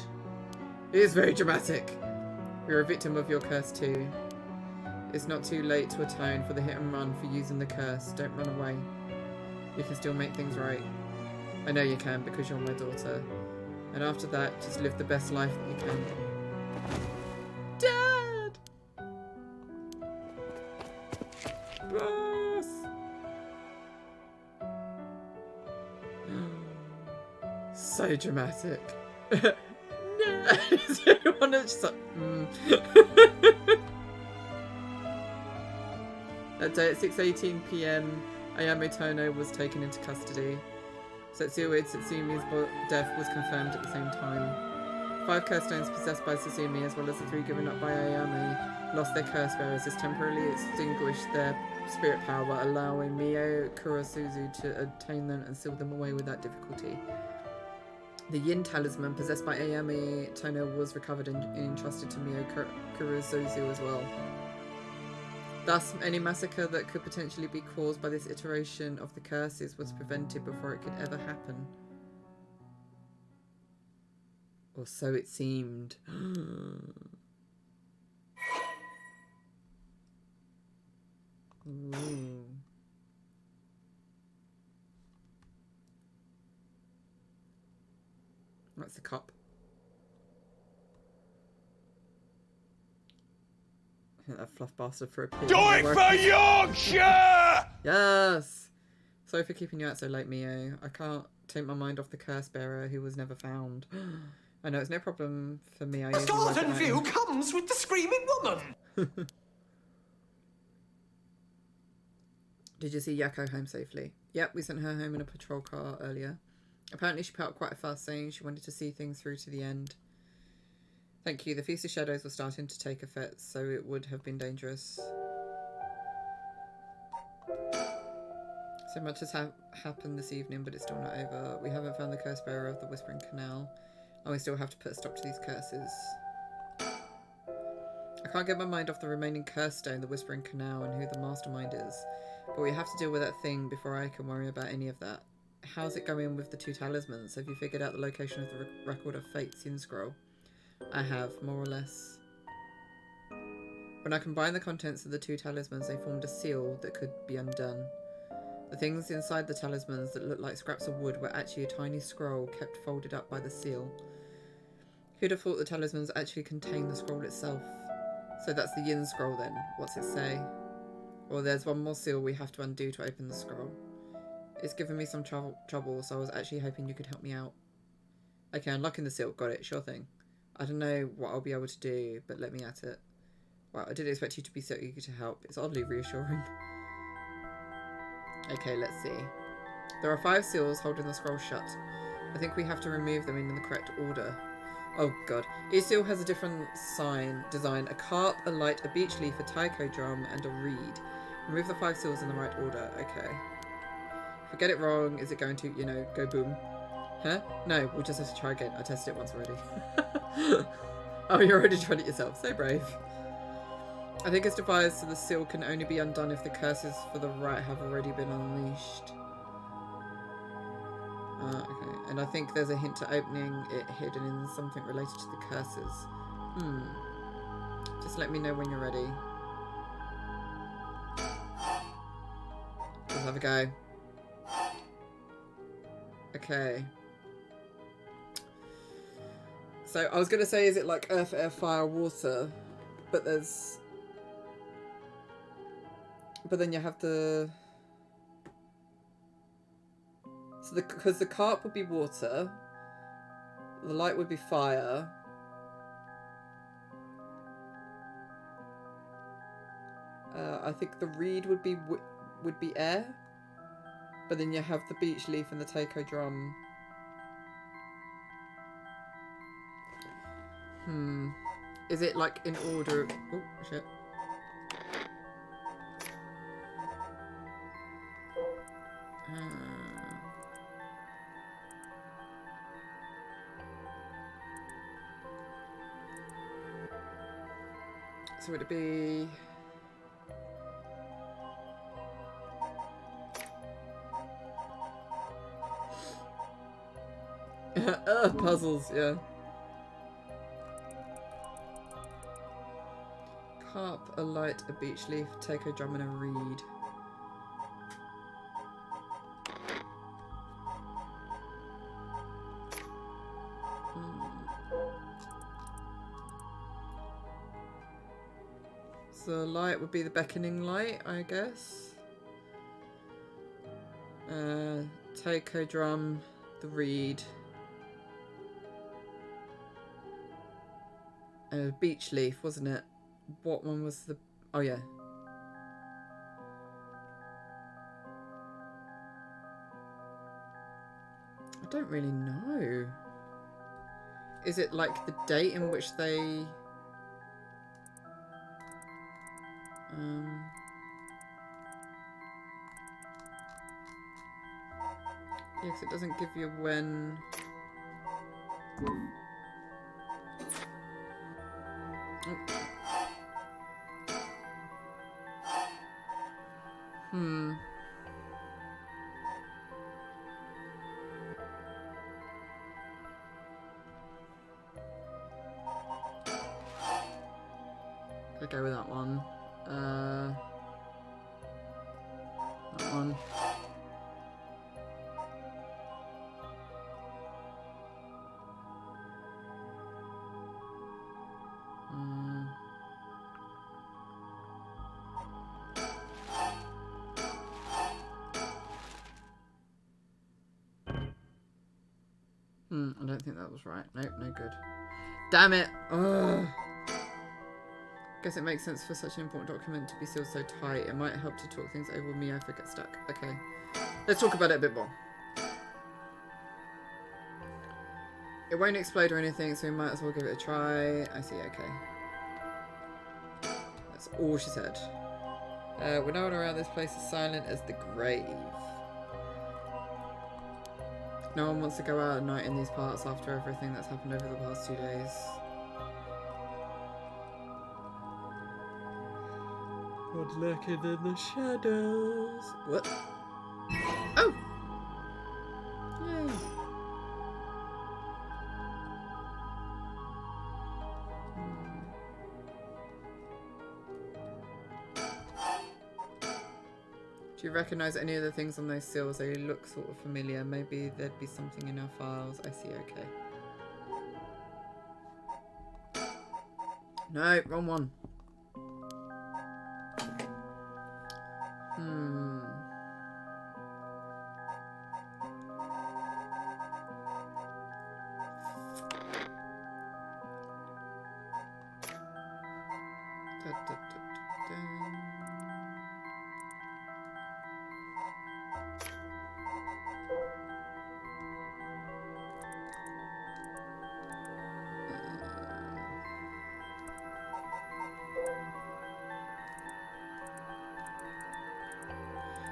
It is very dramatic. You're a victim of your curse too. It's not too late to atone for the hit and run for using the curse. Don't run away. You can still make things right. I know you can because you're my daughter. And after that, just live the best life that you can. Dad! Boss! So dramatic. No! Everyone is just like, That day at 6:18 PM, Ayame Tono was taken into custody. Satsumi's death was confirmed at the same time. 5 curse stones possessed by Satsumi, as well as the 3 given up by Ayame, lost their curse bearers. This temporarily extinguished their spirit power, allowing Mio Kurosuzu to obtain them and seal them away without difficulty. The Yin talisman possessed by Ayame Tono was recovered and entrusted to Mio Kurosuzu as well. Thus, any massacre that could potentially be caused by this iteration of the curses was prevented before it could ever happen. Or so it seemed. Ooh. That's the cup. That fluff bastard for a pig. Do it for Yorkshire! Yes! Sorry for keeping you out so late, Mio. I can't take my mind off the curse bearer who was never found. I know, it's no problem for me. I The usually work garden at view night. comes with the screaming woman. Did you see Yakko home safely? Yep, we sent her home in a patrol car earlier. Apparently she put up quite a fuss saying she wanted to see things through to the end. Thank you. The Feast of Shadows was starting to take effect, so it would have been dangerous. So much has happened this evening, but it's still not over. We haven't found the curse bearer of the Whispering Canal, and we still have to put a stop to these curses. I can't get my mind off the remaining curse stone, the Whispering Canal, and who the mastermind is. But we have to deal with that thing before I can worry about any of that. How's it going with the 2 talismans? Have you figured out the location of the Record of Fate's Yin Scroll? I have, more or less. When I combined the contents of the 2 talismans, they formed a seal that could be undone. The things inside the talismans that looked like scraps of wood were actually a tiny scroll kept folded up by the seal. Who'd have thought the talismans actually contained the scroll itself? So that's the Yin Scroll then. What's it say? Well, there's one more seal we have to undo to open the scroll. It's given me some trouble, so I was actually hoping you could help me out. Okay, unlocking the seal. Got it. Sure thing. I don't know what I'll be able to do, but let me at it. Wow, I didn't expect you to be so eager to help. It's oddly reassuring. Okay, let's see. There are 5 seals holding the scroll shut. I think we have to remove them in the correct order. Oh god. Each seal has a different design. A carp, a light, a beech leaf, a taiko drum, and a reed. Remove the 5 seals in the right order. Okay. If we get it wrong, is it going to, you know, go boom? Huh? No, we'll just have to try again. I tested it once already. Oh, you already tried it yourself. So brave. I think it's devised so the seal can only be undone if the curses for the right have already been unleashed. Okay. And I think there's a hint to opening it hidden in something related to the curses. Just let me know when you're ready. Let's have a go. Okay. So I was going to say, is it like earth, air, fire, water? But there's... But then you have the... So because the carp would be water, the light would be fire, I think the reed would be air, but then you have the beech leaf and the taiko drum. Is it like in order? Oh shit. So would it be... puzzles, yeah. Carp, a light, a beech leaf, taiko drum, and a reed. So the light would be the beckoning light, I guess. Taiko drum, the reed. Beech leaf, wasn't it? What one was the... Oh, yeah. I don't really know. Is it like the date in which they... Yeah, because it doesn't give you when... I'll go with that one. That one. don't think that was right. Nope, no good. Damn it! Ugh. Guess it makes sense for such an important document to be sealed so tight. It might help to talk things over with me if I get stuck. Okay. Let's talk about it a bit more. It won't explode or anything, so we might as well give it a try. I see, okay. That's all she said. When no one around this place is silent as the grave. No one wants to go out at night in these parts after everything that's happened over the past 2 days. What's lurking in the shadows? What? Oh! Yay! Do you recognise any of the things on those seals? They look sort of familiar. Maybe there'd be something in our files. I see, okay. No, wrong one. Da, da, da, da, da.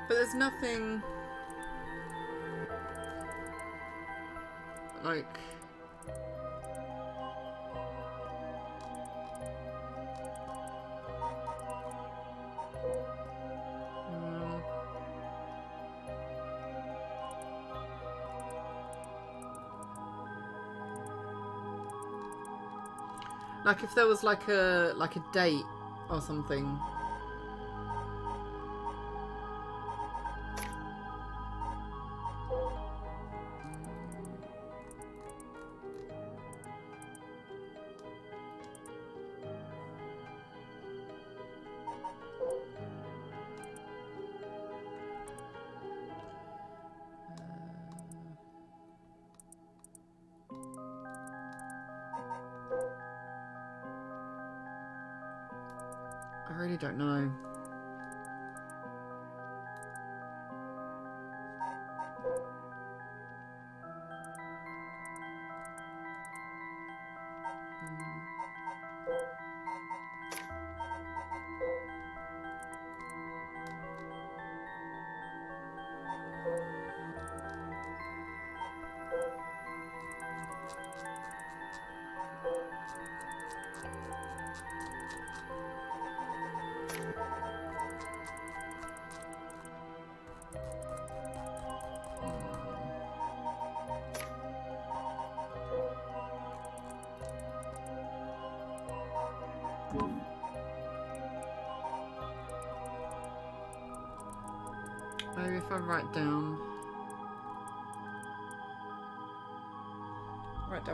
But there's nothing like if there was like a date or something. I really don't know. Maybe if I write down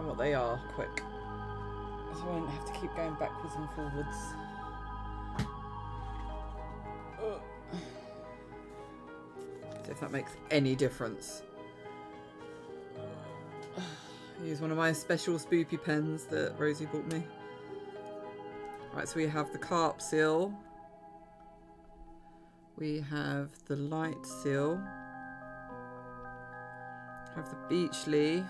what they are quick, so I won't have to keep going backwards and forwards. See if that makes any difference. I use one of my special Spoopy pens that Rosie bought me. Right, so we have the carp seal. We have the light seal. Have the beech leaf.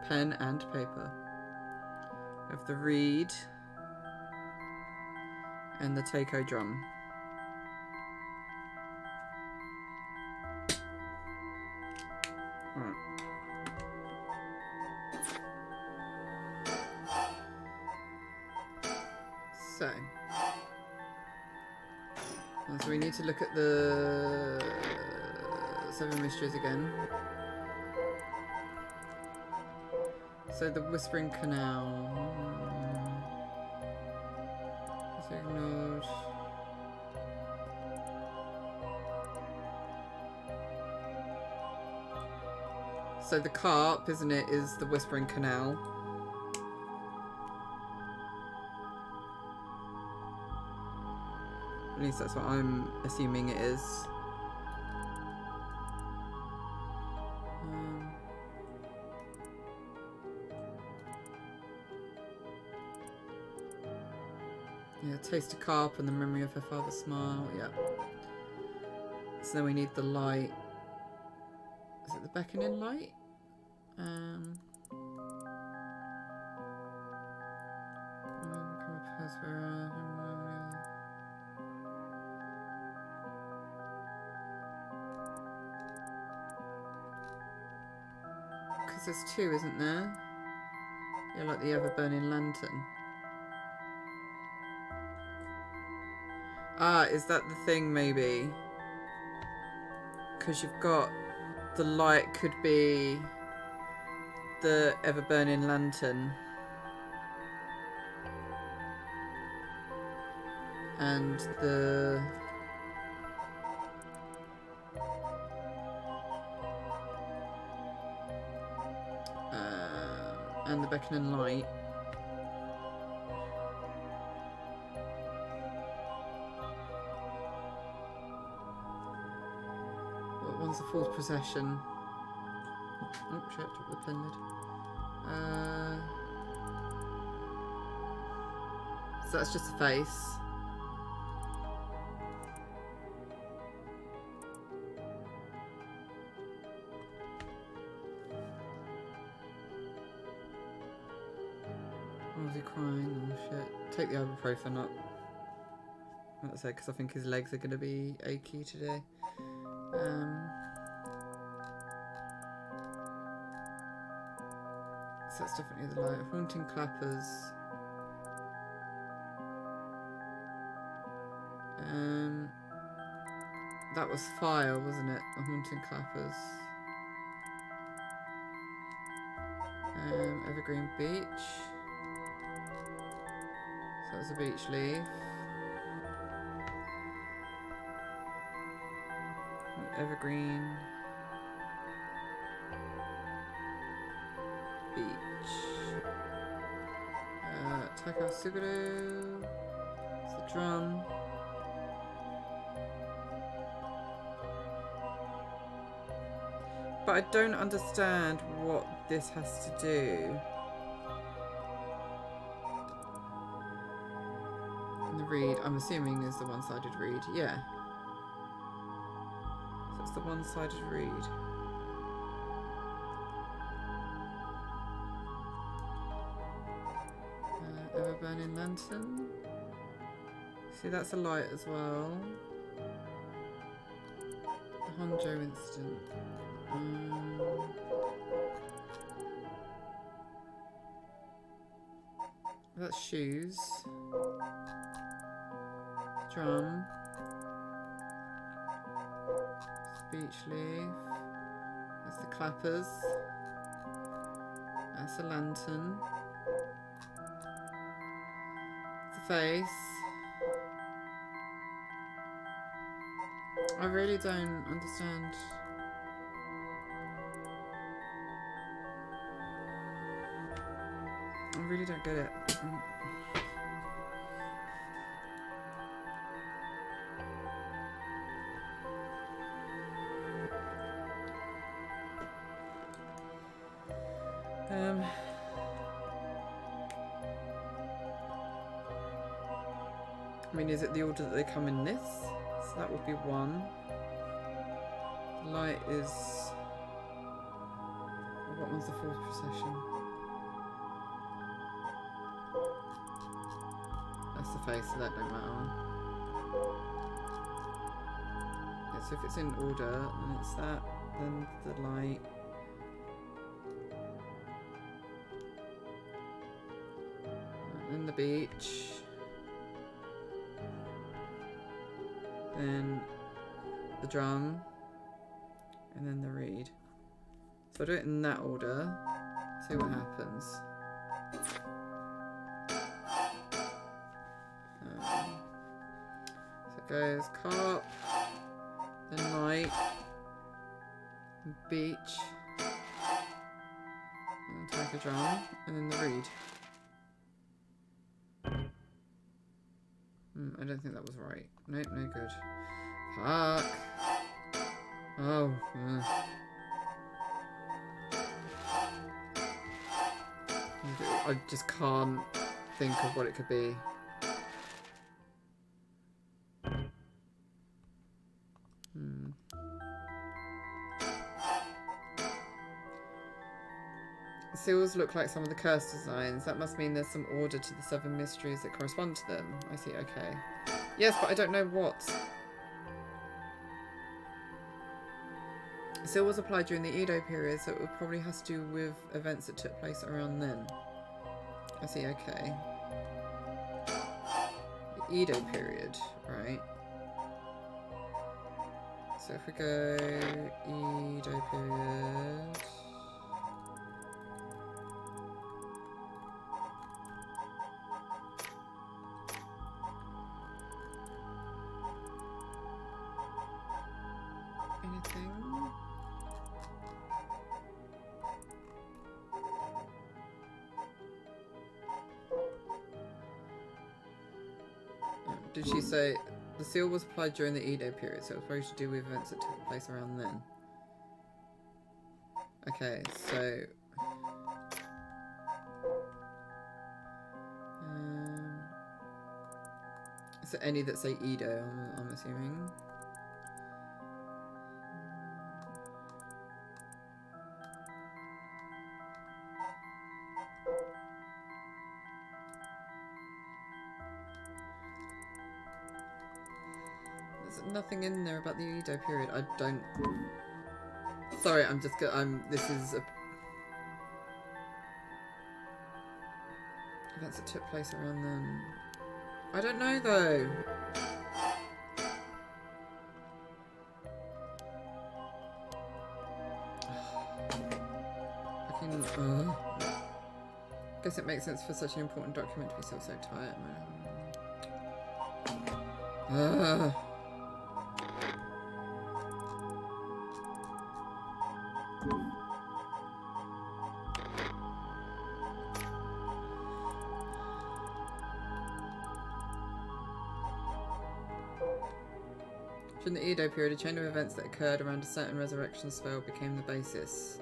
Pen and paper. Have the reed. And the taiko drum. Right. So we need to look at the 7 mysteries again. So the Whispering Canal is ignored. So the carp, isn't it, is the Whispering Canal. At least that's what I'm assuming it is. Yeah, taste of carp and the memory of her father's smile. Yeah. So then we need the light. Is it the beckoning light? Because there's two, isn't there? Yeah, like the ever-burning lantern. Ah, is that the thing, maybe? Because you've got... The light could be... the ever-burning lantern. And the... and the beckoning light. What one's the fourth procession? Oh shit, drop the pen lid. So that's just a face. Oh, is he crying? Oh shit. Take the ibuprofen up. That's it, because I think his legs are going to be achy today. So that's definitely the light. Haunting clappers. That was fire, wasn't it? The haunting clappers. Evergreen beach. So that was a beach leaf. Evergreen beach. Taka Suguru. It's the drum. But I don't understand what this has to do. And the reed, I'm assuming, is the one-sided reed. Yeah. So it's the one-sided reed. Ever-burning lantern. See, that's a light as well. The Honjo incident. That's shoes. Drum. Speech leaf. That's the clappers. That's a lantern. The face. I really don't understand. I really don't get it. I mean, is it the order that they come in this? So that would be one. The light is... What one's the fourth procession? That's the face, so that don't matter. Yeah, so if it's in order, then it's that, then the light. Then the beach. Then the drum. And then the reed. So I'll do it in that order. See what happens. So it goes carp, then light, then beach, and then tiger drum, and then the reed. I don't think that was right. Nope, no good. Fuck. Oh. I just can't think of what it could be. seals look like some of the curse designs. That must mean there's some order to the 7 mysteries that correspond to them. I see, okay. Yes, but I don't know what. Seal was applied during the Edo period, so it would probably has to do with events that took place around then. I see, okay. The Edo period, right? So if we go Edo period... Anything? Did she say the seal was applied during the Edo period, so it was probably to do with events that took place around then? Okay, so is there any that say Edo? I'm assuming. Nothing in there about the Edo period. I don't. Sorry, I'm just. This is a... events that took place around then. I don't know though. Fucking. Guess it makes sense for such an important document to be so tight. During the Edo period, a chain of events that occurred around a certain resurrection spell became the basis.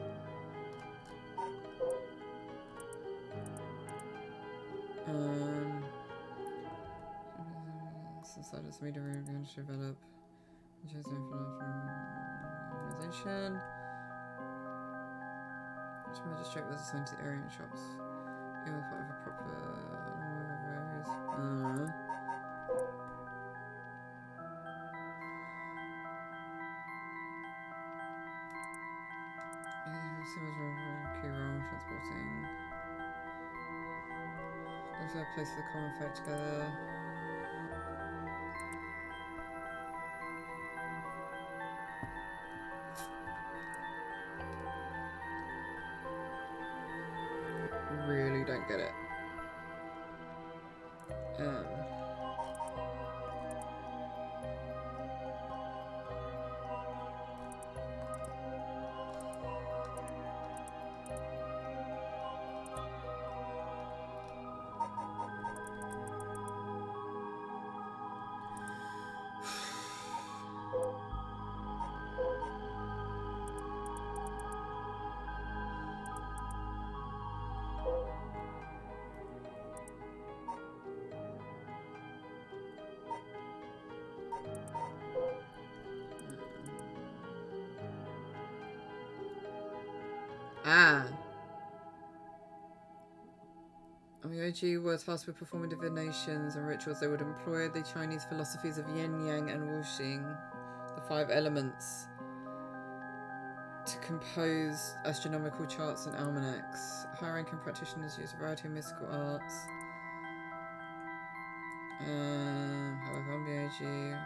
Society media began to develop organization. Which magistrate was assigned to the Aryan shops. He was part of a proper key role in transporting. Also a place for the common folk together. Really don't get it. Myoji were tasked with performing divinations and rituals. They would employ the Chinese philosophies of yin, yang, and wuxing, the 5 elements, to compose astronomical charts and almanacs. High-ranking practitioners use a variety of mystical arts. However, Myoji...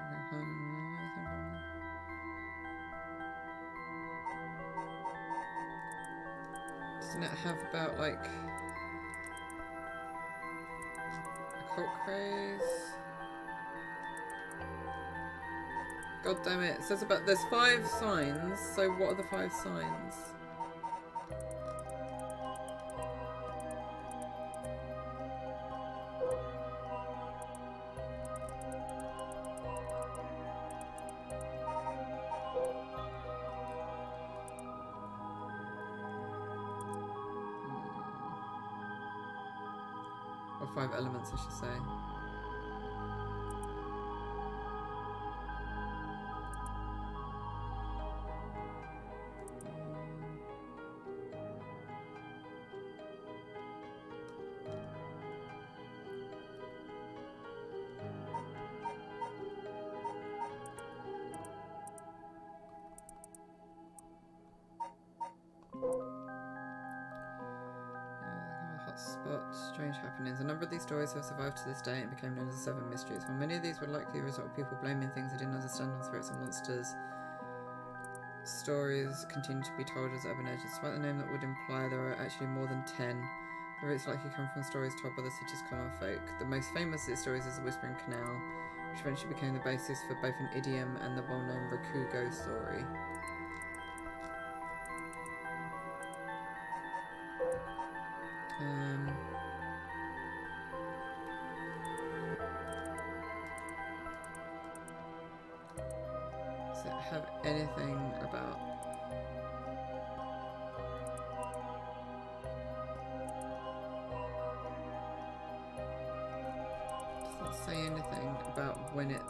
doesn't it have about, like... occult craze? God damn it. It says about... there's 5 signs, so what are the 5 signs? Or 5 elements, I should say. Hotspot, strange happenings. A number of these stories have survived to this day and became known as the Seven Mysteries. While many of these were likely the result of people blaming things they didn't understand on spirits and monsters, stories continue to be told as urban legends. Despite the name that would imply there are actually more than 10, the roots likely come from stories told by the city's common folk. The most famous of these stories is the Whispering Canal, which eventually became the basis for both an idiom and the well-known Rakugo story. Does it have anything about... Does it say anything about when it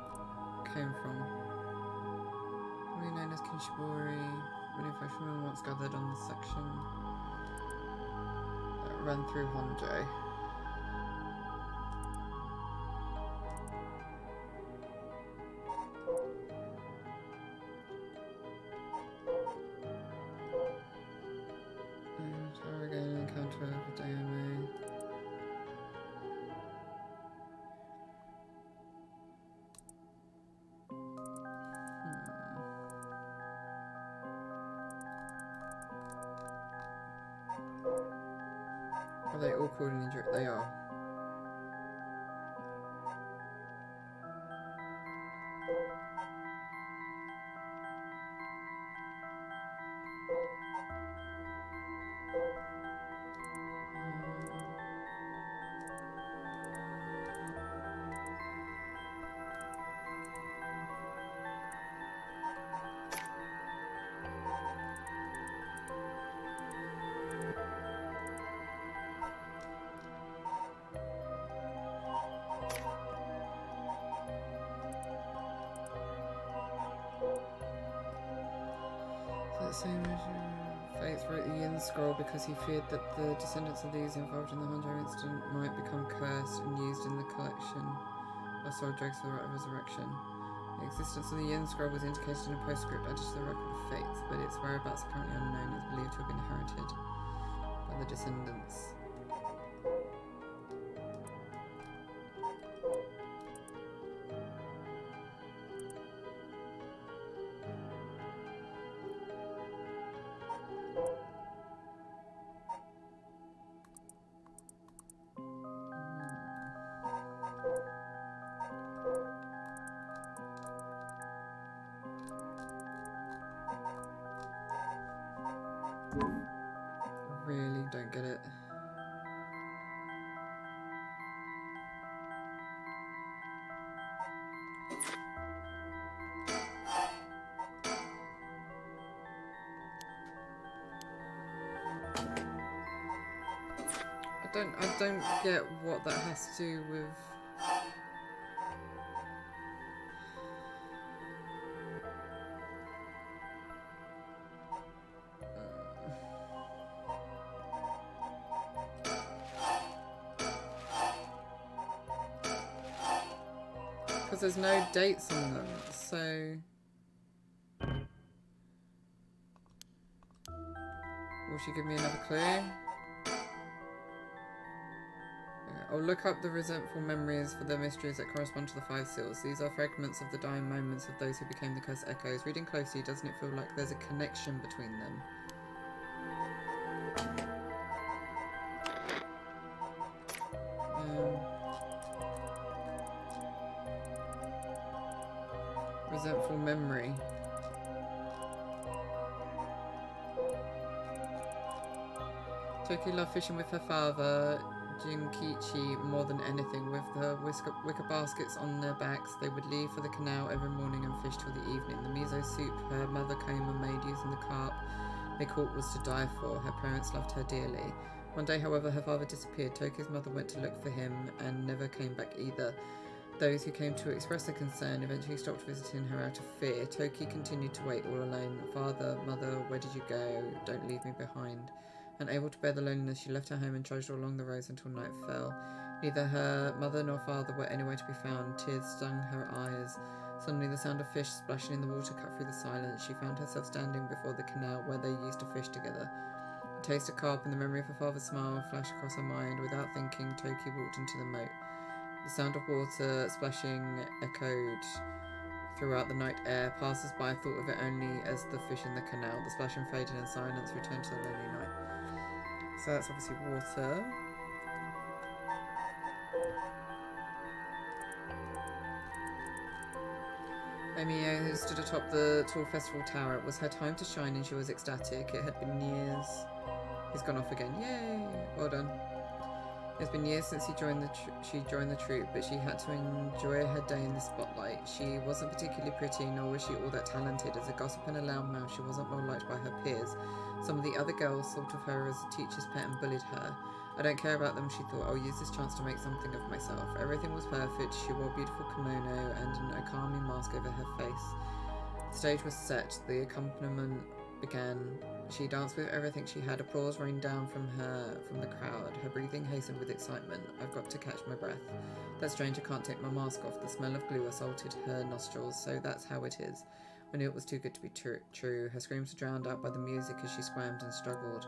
came from? Commonly known as Kinshibori, many fishermen once gathered on the section that ran through Honjo. Are they all called an injury? They are. Faith wrote the Yin Scroll because he feared that the descendants of these involved in the Honjo incident might become cursed and used in the collection of soul drugs for the right of resurrection. The existence of the Yin Scroll was indicated in a postscript added to the record of Faith, but its whereabouts are currently unknown. It is believed to have been inherited by the descendants. Really don't get it. I don't get what that has to do with... Because there's no dates on them, so... Will she give me another clue? I'll look up the resentful memories for the mysteries that correspond to the 5 seals. These are fragments of the dying moments of those who became the cursed echoes. Reading closely, doesn't it feel like there's a connection between them? Resentful memory. Toki loved fishing with her father, Jinkichi, more than anything. With the wicker baskets on their backs, they would leave for the canal every morning and fish till the evening. The miso soup her mother came and made using the carp they caught was to die for. Her parents loved her dearly. One day, however, her father disappeared. Toki's mother went to look for him and never came back either. Those who came to express their concern eventually stopped visiting her out of fear. Toki continued to wait all alone. Father, mother, where did you go? Don't leave me behind. Unable to bear the loneliness, she left her home and trudged along the roads until night fell. Neither her mother nor father were anywhere to be found. Tears stung her eyes. Suddenly the sound of fish splashing in the water cut through the silence. She found herself standing before the canal where they used to fish together. A taste of carp and the memory of her father's smile flashed across her mind. Without thinking, Toki walked into the moat. The sound of water splashing echoed throughout the night air. Passers-by thought of it only as the fish in the canal. The splashing faded and silence returned to the lonely night. So that's obviously water. Amy stood atop the tall festival tower. It was her time to shine and she was ecstatic. It had been years. He's gone off again. Yay! Well done. It's been years since she joined the troupe, but she had to enjoy her day in the spotlight. She wasn't particularly pretty, nor was she all that talented. As a gossip and a loudmouth, she wasn't well liked by her peers. Some of the other girls thought of her as a teacher's pet and bullied her. I don't care about them, she thought. I'll use this chance to make something of myself. Everything was perfect. She wore a beautiful kimono and an okami mask over her face. The stage was set. The accompaniment began. She danced with everything she had. Applause rained down from the crowd. Her breathing hastened with excitement. I've got to catch my breath. That stranger can't take my mask off. The smell of glue assaulted her nostrils. So that's how it is. I knew it was too good to be true. Her screams were drowned out by the music as she squirmed and struggled.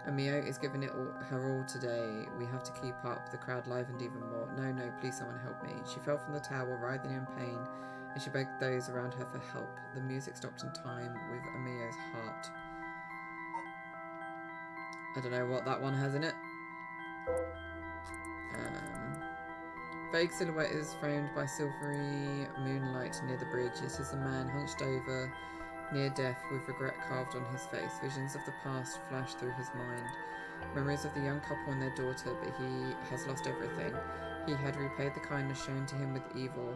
Amio is giving it her all today. We have to keep up. The crowd livened even more. No, please someone help me. She fell from the tower, writhing in pain, and she begged those around her for help. The music stopped in time with Amio's heart. I don't know what that one has in it. Vague silhouette is framed by silvery moonlight near the bridge. It is a man hunched over, near death, with regret carved on his face. Visions of the past flash through his mind. Memories of the young couple and their daughter, but he has lost everything. He had repaid the kindness shown to him with evil.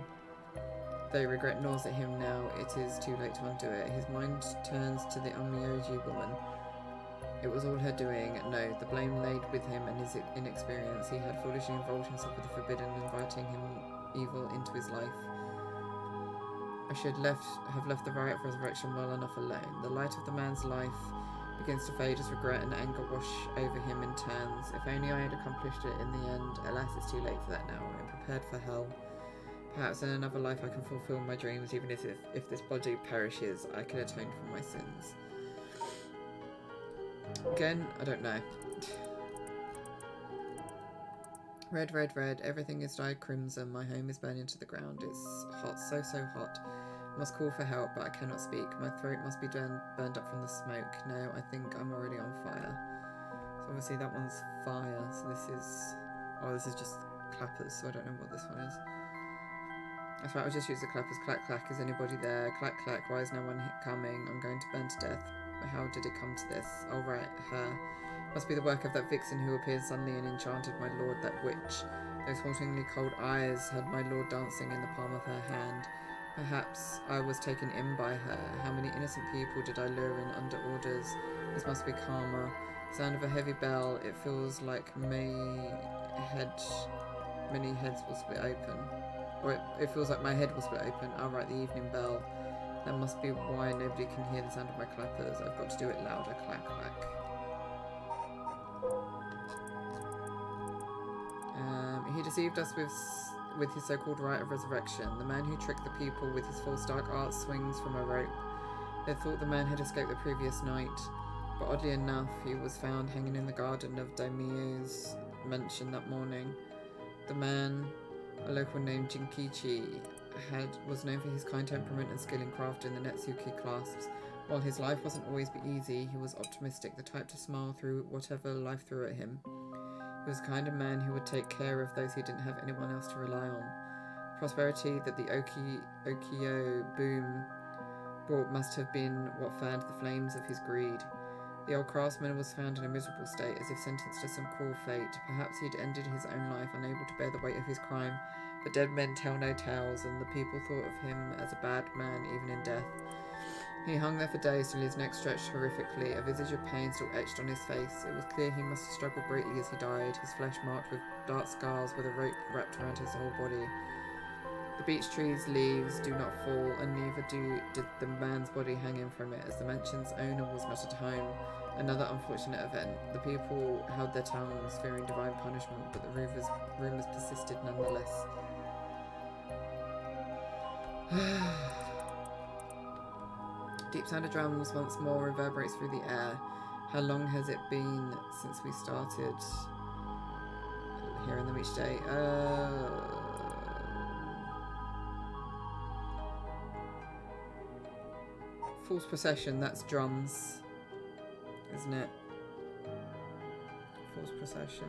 Though regret gnaws at him now, it is too late to undo it. His mind turns to the Onmyoji woman. It was all her doing. No, the blame laid with him and his inexperience. He had foolishly involved himself with the forbidden, inviting him evil into his life. I should have left the riot of resurrection well enough alone. The light of the man's life begins to fade as regret and anger wash over him in turns. If only I had accomplished it in the end. Alas, it's too late for that now. I'm prepared for hell. Perhaps in another life I can fulfill my dreams, even if this body perishes, I can atone for my sins. Again, I don't know. Red, red, red. Everything is dyed crimson. My home is burning to the ground. It's hot, so hot. I must call for help, but I cannot speak. My throat must be burned up from the smoke. No, I think I'm already on fire. So obviously that one's fire. So this is just clappers. So I don't know what this one is. That's right. I'll just use the clappers. Clack, clack. Is anybody there? Clack, clack. Why is no one coming? I'm going to burn to death. How did it come to this? Oh, right, her. Must be the work of that vixen who appeared suddenly and enchanted my lord, that witch. Those hauntingly cold eyes had my lord dancing in the palm of her hand. Perhaps I was taken in by her. How many innocent people did I lure in under orders? This must be karma. The sound of a heavy bell. It feels like many heads will split open. Or it feels like my head will split open. Oh, right, the evening bell. That must be why nobody can hear the sound of my clappers. I've got to do it louder. Clack, clack. He deceived us with his so-called rite of resurrection. The man who tricked the people with his false dark art swings from a rope. They thought the man had escaped the previous night, but oddly enough, he was found hanging in the garden of Daimyo's mansion that morning. The man, a local named Jinkichi, was known for his kind temperament and skill in crafting the Netsuke clasps. While his life wasn't always easy, he was optimistic, the type to smile through whatever life threw at him. He was the kind of man who would take care of those who didn't have anyone else to rely on. Prosperity that the Okio boom brought must have been what fanned the flames of his greed. The old craftsman was found in a miserable state, as if sentenced to some cruel fate. Perhaps he'd ended his own life, unable to bear the weight of his crime. But dead men tell no tales, and the people thought of him as a bad man, even in death. He hung there for days till his neck stretched horrifically, a visage of pain still etched on his face. It was clear he must have struggled greatly as he died, his flesh marked with dark scars with a rope wrapped around his whole body. The beech tree's leaves do not fall, and neither did the man's body hanging from it, as the mansion's owner was not at home. Another unfortunate event. The people held their tongues, fearing divine punishment, but the rumours persisted nonetheless. Deep sound of drums once more reverberates through the air. How long has it been since we started hearing them each day? False procession, that's drums, isn't it? False procession.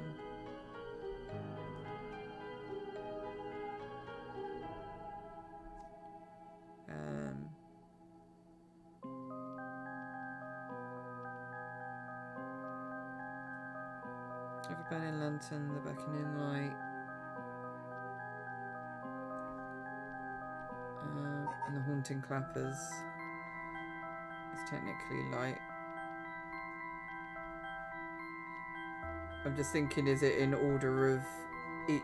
Of a burning lantern, the beckoning light, and the haunting clappers is technically light. I'm just thinking, is it in order of each?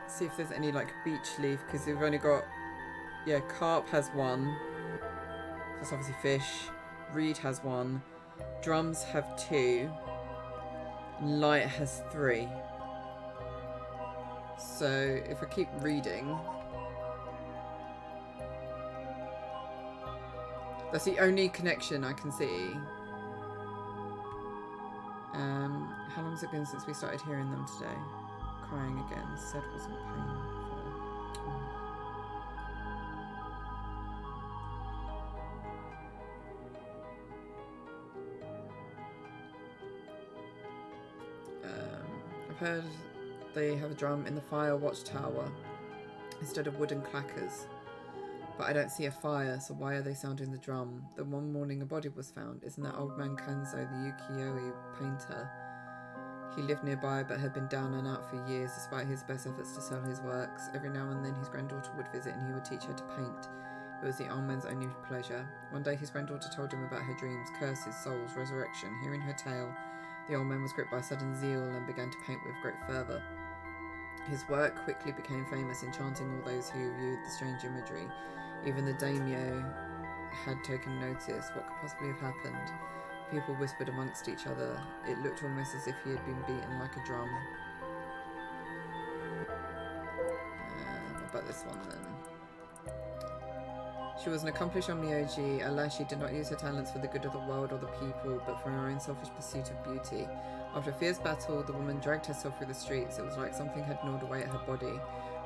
See if there's any like beech leaf, because we've only got, yeah, carp has one, so it's obviously fish. Reed has one. Drums have two. And light has three. So if I keep reading, that's the only connection I can see. How long has it been since we started hearing them today? Crying again. Said wasn't painful. I've heard they have a drum in the fire watchtower instead of wooden clackers. But I don't see a fire, so why are they sounding the drum? The one morning a body was found. Isn't that old man Kanzo, the ukiyo-e painter? He lived nearby but had been down and out for years despite his best efforts to sell his works. Every now and then his granddaughter would visit and he would teach her to paint. It was the old man's only pleasure. One day his granddaughter told him about her dreams, curses, souls, resurrection. Hearing her tale, the old man was gripped by sudden zeal and began to paint with great fervour. His work quickly became famous, enchanting all those who viewed the strange imagery. Even the daimyo had taken notice. What could possibly have happened? People whispered amongst each other. It looked almost as if he had been beaten like a drum. What about this one then? She was an accomplished onmyoji. Alas, she did not use her talents for the good of the world or the people, but for her own selfish pursuit of beauty. After a fierce battle, the woman dragged herself through the streets. It was like something had gnawed away at her body.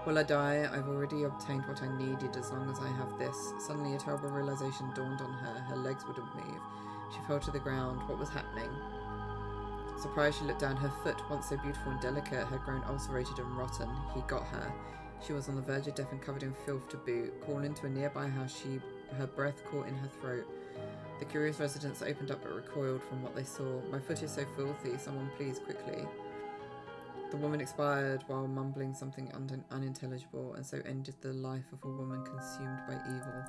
Will I die? I've already obtained what I needed as long as I have this. Suddenly a terrible realization dawned on her. Her legs wouldn't move. She fell to the ground. What was happening? Surprised, she looked down. Her foot, once so beautiful and delicate, had grown ulcerated and rotten. He got her. She was on the verge of death and covered in filth to boot. Crawling to a nearby house, her breath caught in her throat. The curious residents opened up but recoiled from what they saw. My foot is so filthy. Someone please, quickly. The woman expired while mumbling something unintelligible, and so ended the life of a woman consumed by evil.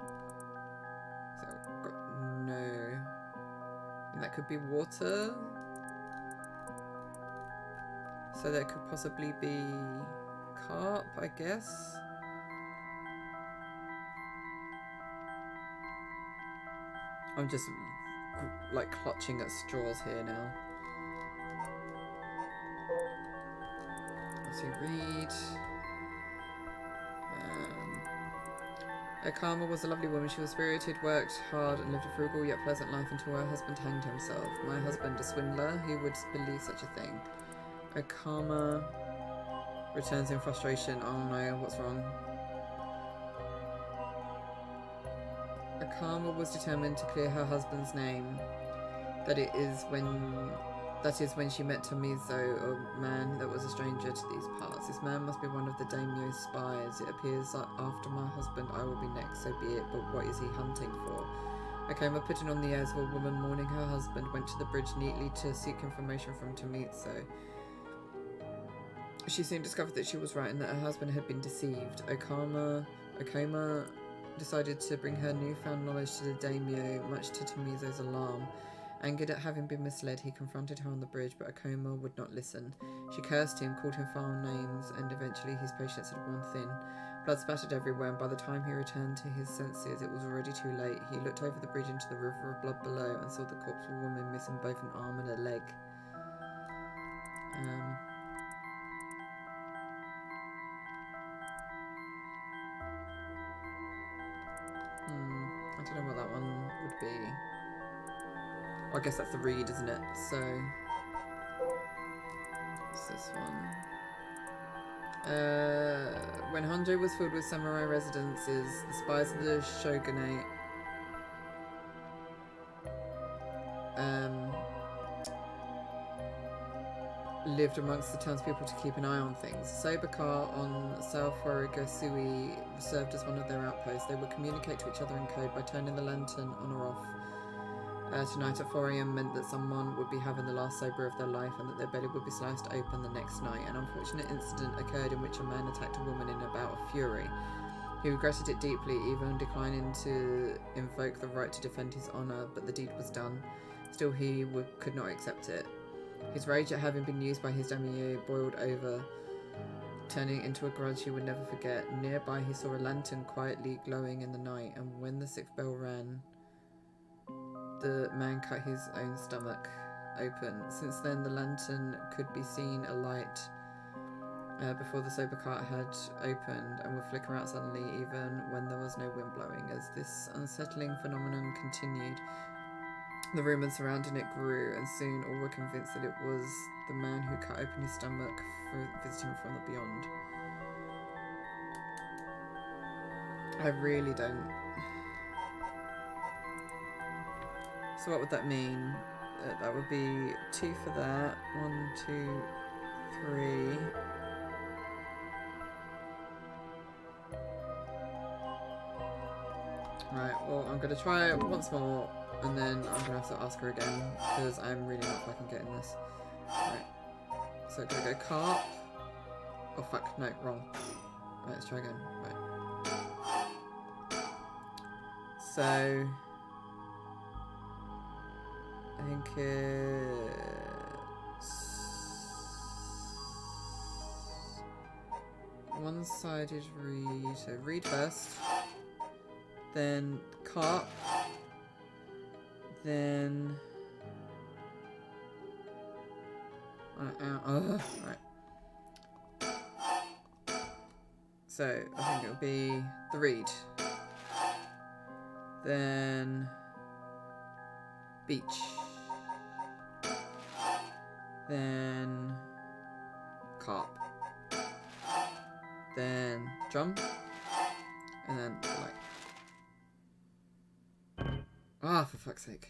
So, no. And that could be water. So that could possibly be carp, I guess. I'm just like clutching at straws here now. So read. Okama was a lovely woman. She was spirited, worked hard, and lived a frugal yet pleasant life until her husband hanged himself. My husband, a swindler, who would believe such a thing? Okama returns in frustration. Oh no, what's wrong? Okama was determined to clear her husband's name. That is when she met Tomizo, a man that was a stranger to these parts. This man must be one of the daimyo's spies. It appears that after my husband I will be next, so be it, but what is he hunting for? Okama, putting on the airs of a woman mourning her husband, went to the bridge neatly to seek information from Tomizo. She soon discovered that she was right and that her husband had been deceived. Okama decided to bring her newfound knowledge to the daimyo, much to Tomizo's alarm. Angered at having been misled, he confronted her on the bridge, but Okama would not listen. She cursed him, called him foul names, and eventually his patience had worn thin. Blood spattered everywhere, and by the time he returned to his senses, it was already too late. He looked over the bridge into the river of blood below and saw the corpse of a woman missing both an arm and a leg. don't know what that one would be. Well, I guess that's the reed, isn't it? So, what's this one? When Honjo was filled with samurai residences, the spies of the shogunate lived amongst the townspeople to keep an eye on things. Sobakar on South Horigosui served as one of their outposts. They would communicate to each other in code by turning the lantern on or off. Tonight at 4 AM meant that someone would be having the last sober of their life and that their belly would be sliced open the next night. An unfortunate incident occurred in which a man attacked a woman in a bout of fury. He regretted it deeply, even declining to invoke the right to defend his honour, but the deed was done. Still, he could not accept it. His rage at having been used by his daimyo boiled over, turning into a grudge he would never forget. Nearby he saw a lantern quietly glowing in the night, and when the 6th bell rang, the man cut his own stomach open. Since then, the lantern could be seen alight before the sober cart had opened, and would flicker out suddenly even when there was no wind blowing. As this unsettling phenomenon continued, the rumours surrounding it grew, and soon all were convinced that it was the man who cut open his stomach for visiting from the beyond. I really don't. So what would that mean? That would be 2 for that. 1, 2, 3. Right, well, I'm going to try it once more, and then I'm going to have to ask her again, because I'm really not fucking getting this. Right, so I'm going to go carp. Oh fuck, no, wrong. Right, let's try again. Right. So, I think it's one-sided read. So read first, then carp, then right. So I think it'll be the reed, then beach, then carp, then drum, and then light. Ah, for fuck's sake.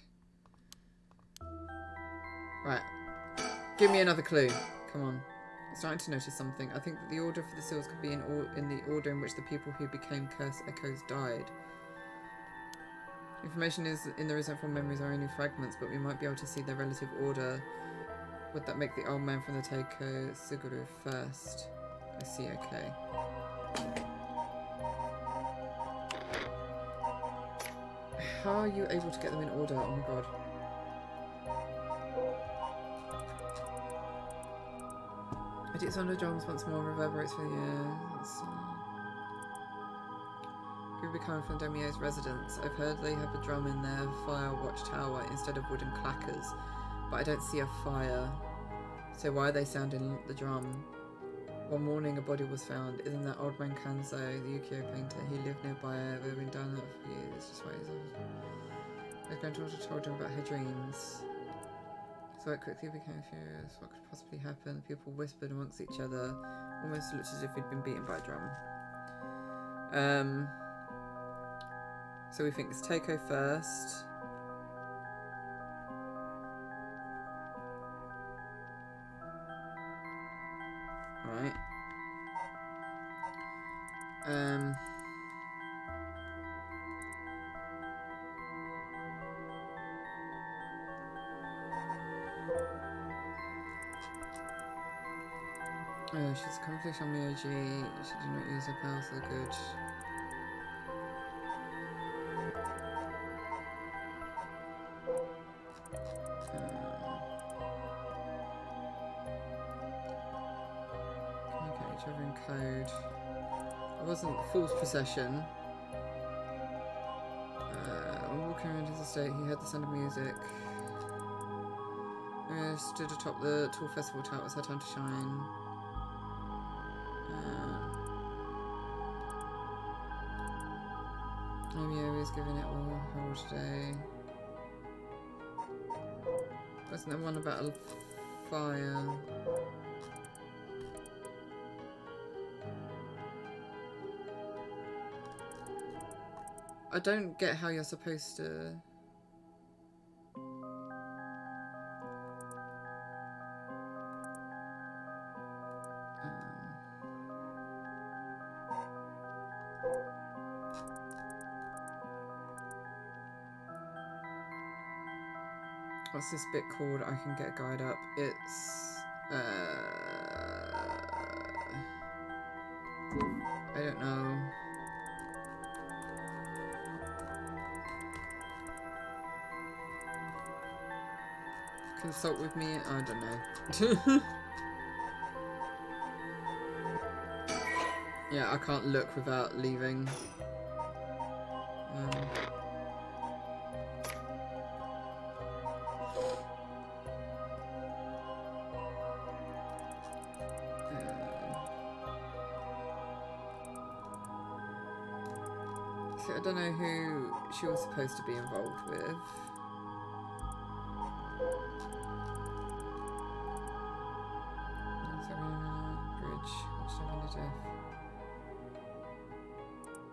Right. Give me another clue. Come on. I'm starting to notice something. I think that the order for the seals could be in the order in which the people who became cursed echoes died. Information is in the resentful memories are only fragments, but we might be able to see their relative order. Would that make the old man from the Teiko Suguru first? I see, okay. How are you able to get them in order? Oh my god. I do sound of drums once more, reverberates for the air. Could be coming from Demio's residence. I've heard they have a drum in their fire watchtower instead of wooden clackers, but I don't see a fire. So why are they sounding the drum? One morning a body was found. Isn't that old man Kanzo, the ukiyo painter? He lived nearby. They've been down there for years. Just why his granddaughter told him about her dreams. So it quickly became furious. What could possibly happen? People whispered amongst each other. Almost looked as if he'd been beaten by a drum. So we think it's Teiko first. Right. She's a conflict on Myoji. She did not use her power so good. Communicate each other in code. It wasn't false possession. When walking around his estate, he heard the sound of music. Stood atop the tall festival tower. It was her time to shine. Maybe he was giving it all holiday. Wasn't there one about a fire? I don't get how you're supposed to... What's this bit called? I can get a guide up. It's... I don't know. Consult with me? I don't know. Yeah, I can't look without leaving. So I don't know who she was supposed to be involved with.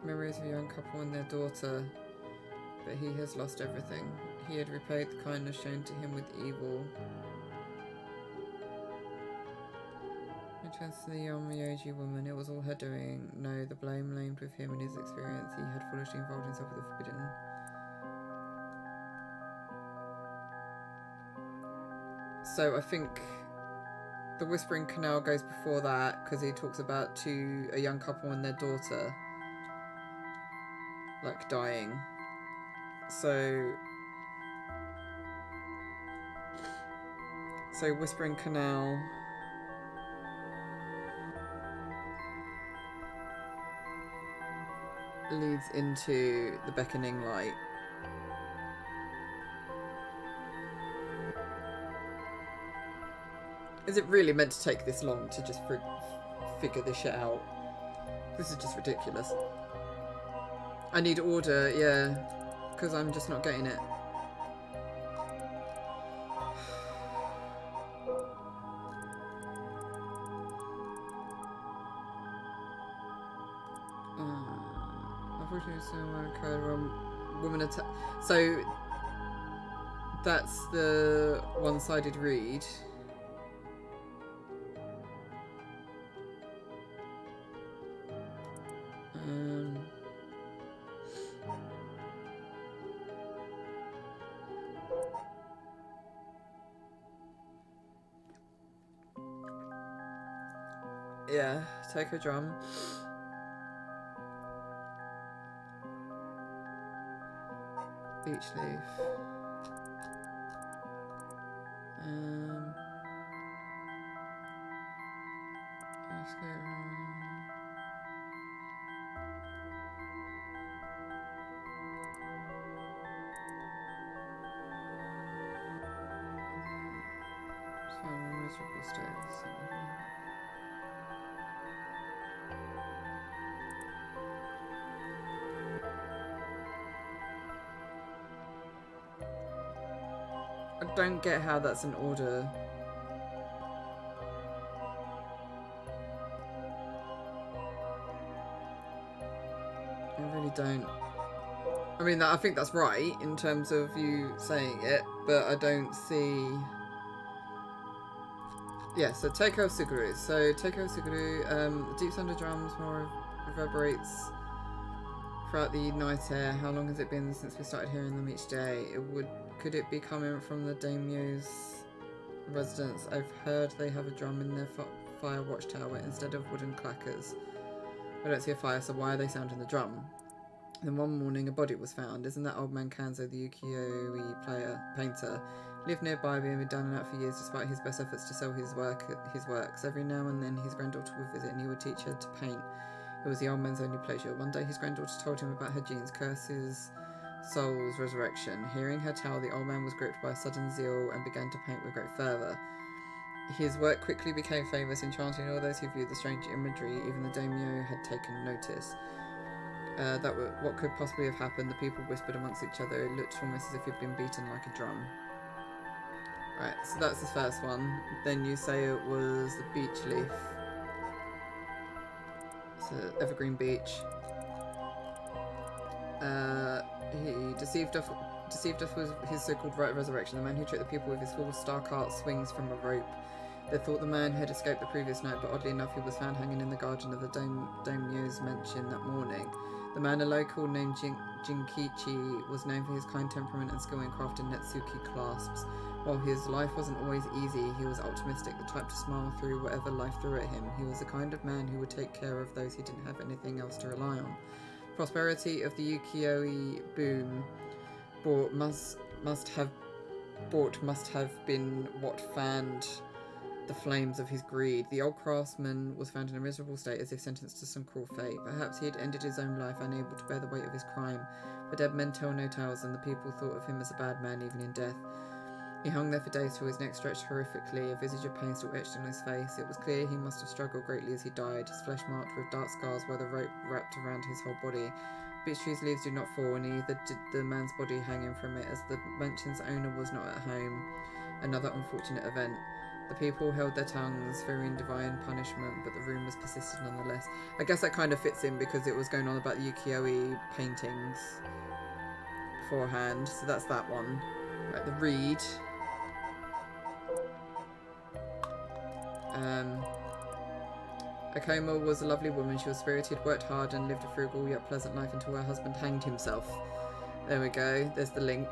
Memories of a young couple and their daughter, but he has lost everything. He had repaid the kindness shown to him with evil. He turns to the young Myoji woman. It was all her doing. No, the blame lamed with him and his experience. He had foolishly involved himself with the forbidden. So I think the Whispering Canal goes before that because he talks about a young couple and their daughter like dying. So Whispering Canal leads into the Beckoning Light. Is it really meant to take this long to just figure this shit out? This is just ridiculous. I need order, yeah, because I'm just not getting it. Unfortunately, someone occurred when woman attack. So that's the one-sided read. Yeah, take a drum. Beach leaf. Let's go around. It's found in a miserable state. I don't get how that's an order. I really don't. I mean, I think that's right in terms of you saying it, but I don't see... Yeah, so Teiko Suguru. So Teiko Suguru, the deep sound of drums more reverberates throughout the night air. How long has it been since we started hearing them each day? Could it be coming from the daimyo's residence? I've heard they have a drum in their fire watchtower instead of wooden clackers. I don't see a fire, so why are they sounding the drum? Then one morning a body was found. Isn't that old man Kanzo, the ukiyo-e painter? He lived nearby, being down and out for years despite his best efforts to sell his works. Every now and then his granddaughter would visit and he would teach her to paint. It was the old man's only pleasure. One day his granddaughter told him about her genes, curses, soul's resurrection. Hearing her tell, the old man was gripped by a sudden zeal and began to paint with great fervour. His work quickly became famous, enchanting all those who viewed the strange imagery. Even the daimyo had taken notice. what could possibly have happened. The people whispered amongst each other. It looked almost as if he'd been beaten like a drum. Right, so that's the first one. Then you say it was the beech leaf. So Evergreen Beach. He deceived us with his so-called right of resurrection. The man who tricked the people with his full star cart swings from a rope. They thought the man had escaped the previous night, but oddly enough he was found hanging in the garden of the daimyo's mansion that morning. The man, a local named Jinkichi, was known for his kind temperament and skill in crafting Netsuki clasps. While his life wasn't always easy, he was optimistic, the type to smile through whatever life threw at him. He was the kind of man who would take care of those who didn't have anything else to rely on. Prosperity of the ukiyo-e boom must have been what fanned the flames of his greed. The old craftsman was found in a miserable state, as if sentenced to some cruel fate. Perhaps he had ended his own life, unable to bear the weight of his crime. But dead men tell no tales, and the people thought of him as a bad man even in death. He hung there for days till his neck stretched horrifically, a visage of pain still etched on his face. It was clear he must have struggled greatly as he died, his flesh marked with dark scars where the rope wrapped around his whole body. Beech tree's leaves do not fall, and neither did the man's body hanging from it, as the mansion's owner was not at home. Another unfortunate event. The people held their tongues, fearing divine punishment, but the rumours persisted nonetheless. I guess that kind of fits in because it was going on about the ukiyo-e paintings beforehand, so that's that one. Right, the reed. Akoma was a lovely woman. She was spirited, worked hard, and lived a frugal yet pleasant life until her husband hanged himself. There we go. There's the link.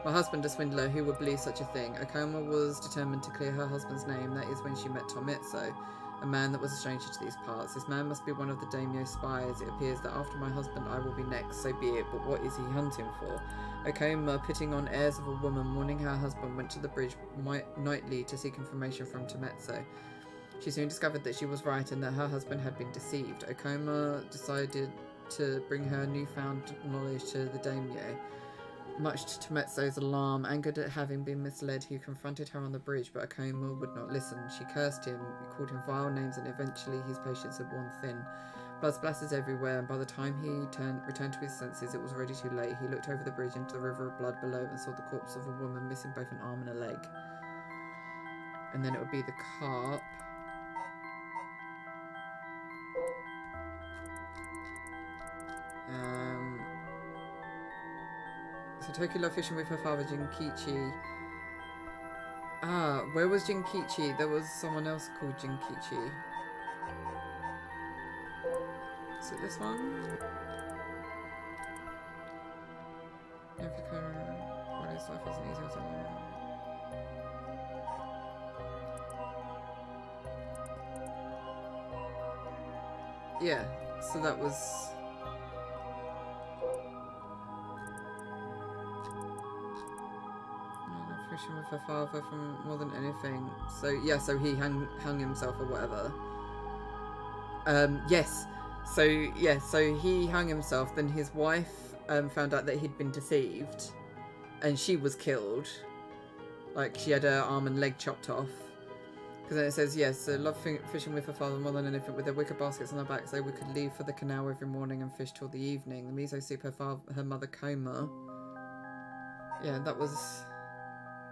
My husband, a swindler, who would believe such a thing? Akoma was determined to clear her husband's name. That is when she met Tomitsu, a man that was a stranger to these parts. This man must be one of the daimyo's spies. It appears that after my husband I will be next, so be it, but what is he hunting for? Akoma, putting on airs of a woman, warning her husband, went to the bridge nightly to seek information from Tomitsu. She soon discovered that she was right and that her husband had been deceived. Akoma decided to bring her newfound knowledge to the daimyo. Much to Tomitsu's alarm, angered at having been misled, he confronted her on the bridge, but Akoma would not listen. She cursed him, called him vile names, and eventually his patience had worn thin. Blood splashes everywhere, and by the time he returned to his senses, it was already too late. He looked over the bridge into the river of blood below and saw the corpse of a woman missing both an arm and a leg. And then it would be the carp. So Toki loved fishing with her father, Jinkichi. Ah, where was Jinkichi? There was someone else called Jinkichi. Is it this one? If you can, what his life wasn't easy at all. Yeah, so that was... with her father from more than anything. So yeah, so he hung himself or whatever. Yes. So yeah, so he hung himself. Then his wife found out that he'd been deceived, and she was killed. Like she had her arm and leg chopped off. Because then it says yes. So loved fishing with her father more than anything. With their wicker baskets on their backs, they would leave for the canal every morning and fish till the evening. The miso soup her mother Koma. Yeah, that was.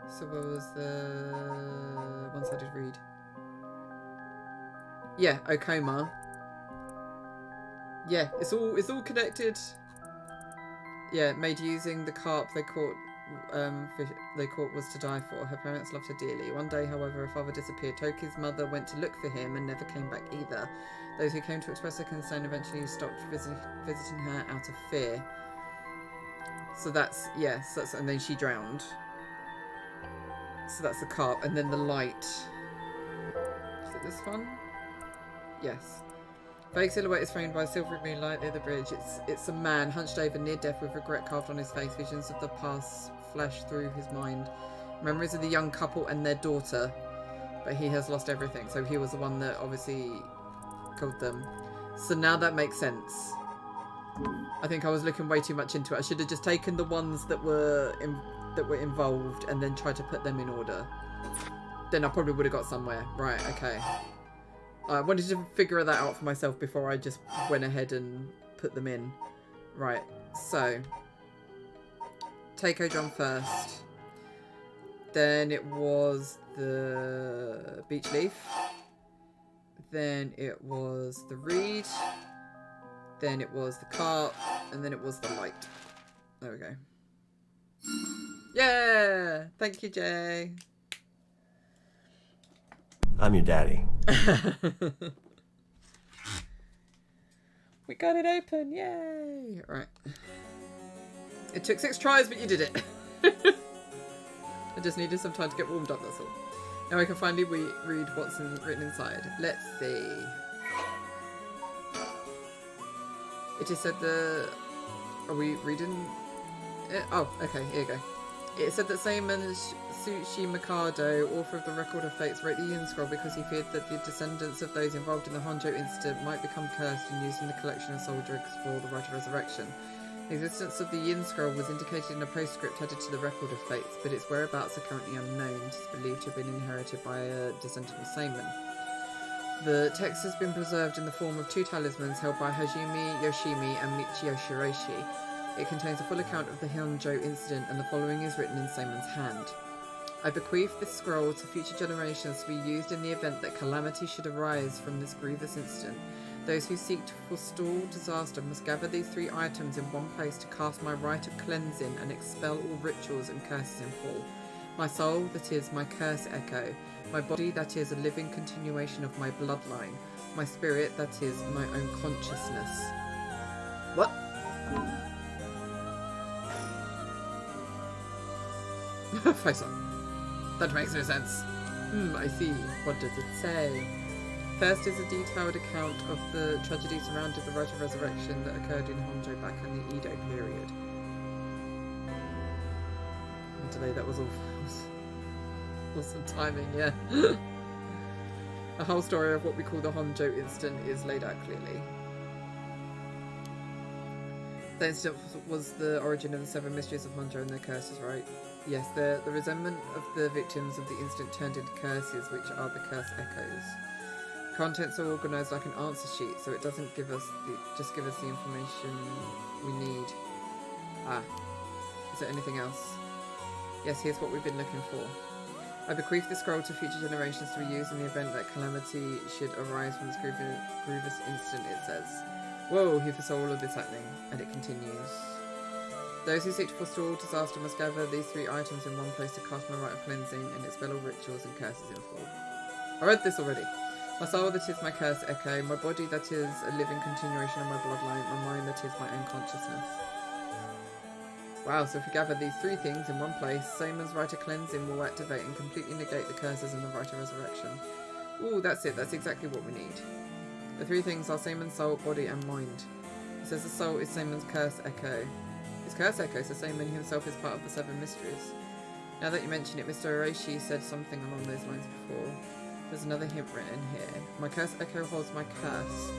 So what was the one-sided read? Yeah, Okoma. Yeah, it's all connected. Yeah, made using the carp they caught was to die for. Her parents loved her dearly. One day, however, her father disappeared. Toki's mother went to look for him and never came back either. Those who came to express their concern eventually stopped visiting her out of fear. So that's yes, and then she drowned. So that's the carp, and then the light. Is it this one? Yes. Vague silhouette is framed by silvery moonlight near the bridge. It's a man hunched over near death with regret carved on his face. Visions of the past flash through his mind. Memories of the young couple and their daughter. But he has lost everything. So he was the one that obviously killed them. So now that makes sense. I think I was looking way too much into it. I should have just taken the ones that were involved and then tried to put them in order. Then I probably would have got somewhere. Right, okay. I wanted to figure that out for myself before I just went ahead and put them in. Right, so Taiko drum first. Then it was the beech leaf. Then it was the reed. Then it was the carp. And then it was the light. There we go. Yeah! Thank you, Jay. I'm your daddy. We got it open, yay! Right. It took 6 tries, but you did it. I just needed some time to get warmed up, that's all. Now I can finally read what's written inside. Let's see. It is said the... Are we reading? Oh, okay, here you go. It said that Seimon Tsuchi Mikado, author of the Record of Fates, wrote the Yin Scroll because he feared that the descendants of those involved in the Honjo incident might become cursed in using the collection of soul drugs for the Rite of Resurrection. The existence of the Yin Scroll was indicated in a postscript added to the Record of Fates, but its whereabouts are currently unknown. It is believed to have been inherited by a descendant of Seimon. The text has been preserved in the form of 2 talismans held by Hajime Yoshimi and Michio Shiraishi. It contains a full account of the Honjo incident, and the following is written in Seimon's hand. I bequeath this scroll to future generations to be used in the event that calamity should arise from this grievous incident. Those who seek to forestall disaster must gather these 3 items in one place to cast my rite of cleansing and expel all rituals and curses in full. My soul, that is my curse echo. My body, that is a living continuation of my bloodline. My spirit, that is my own consciousness. What? Face on. That makes no sense. I see. What does it say? First is a detailed account of the tragedy surrounding the Rite of Resurrection that occurred in Honjo back in the Edo period. And today that was awesome timing, yeah. The whole story of what we call the Honjo incident is laid out clearly. The incident was the origin of the 7 mysteries of Honjo and their curses, right? Yes, the resentment of the victims of the incident turned into curses, which are the curse echoes. Contents are organised like an answer sheet, so it doesn't give us just give us the information we need. Is there anything else? Yes, here's what we've been looking for. I bequeath the scroll to future generations to be used in the event that calamity should arise from this grievous incident, it says. Whoa, he foresaw all of this happening, and it continues. Those who seek to forestall disaster must gather these 3 items in one place to cast my rite of cleansing and expel all rituals and curses in full. I read this already. My soul, that is my curse echo. My body, that is a living continuation of my bloodline. My mind, that is my own consciousness. Wow, so if we gather these 3 things in one place, Seimon's rite of cleansing will activate and completely negate the curses in the rite of resurrection. Ooh, that's it. That's exactly what we need. The 3 things are Seimon's soul, body, and mind. It says the soul is Seimon's curse echo. His curse echo, so Seimon himself is part of the 7 mysteries. Now that you mention it, Mr. Oreishi said something along those lines before. There's another hint written here. My curse echo holds my curse.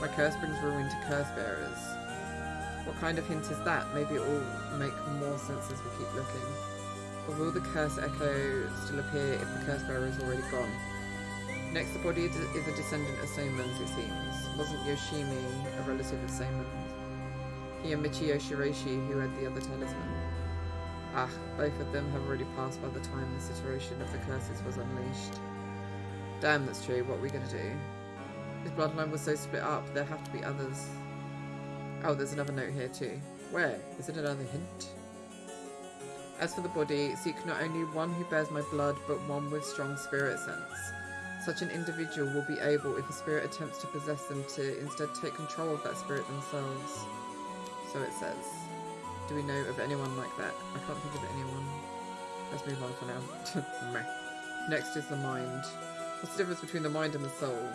My curse brings ruin to curse bearers. What kind of hint is that? Maybe it will make more sense as we keep looking. Or will the curse echo still appear if the curse bearer is already gone? Next, the body is a descendant of Seimon's, it seems. Wasn't Yoshimi a relative of Seimon's? He and Michio Shiraishi, who had the other talisman. Both of them have already passed by the time this iteration of the curses was unleashed. Damn, that's true. What are we going to do? His bloodline was so split up, there have to be others. Oh, there's another note here too. Where? Is it another hint? As for the body, seek not only one who bears my blood, but one with strong spirit sense. Such an individual will be able, if a spirit attempts to possess them, to instead take control of that spirit themselves. So it says. Do we know of anyone like that? I can't think of anyone. Let's move on for now. Next is the mind. What's the difference between the mind and the soul?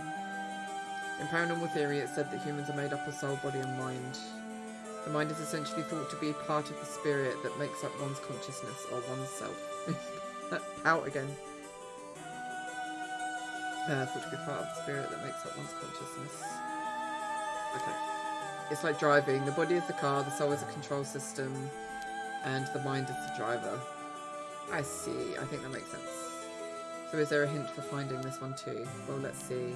In paranormal theory, it's said that humans are made up of soul, body, and mind. The mind is essentially thought to be part of the spirit that makes up one's consciousness or one's self. Out again. Thought to be part of the spirit that makes up one's consciousness. Okay. It's like driving. The body is the car, the soul is a control system, and the mind is the driver. I see. I think that makes sense. So is there a hint for finding this one too? Well, let's see.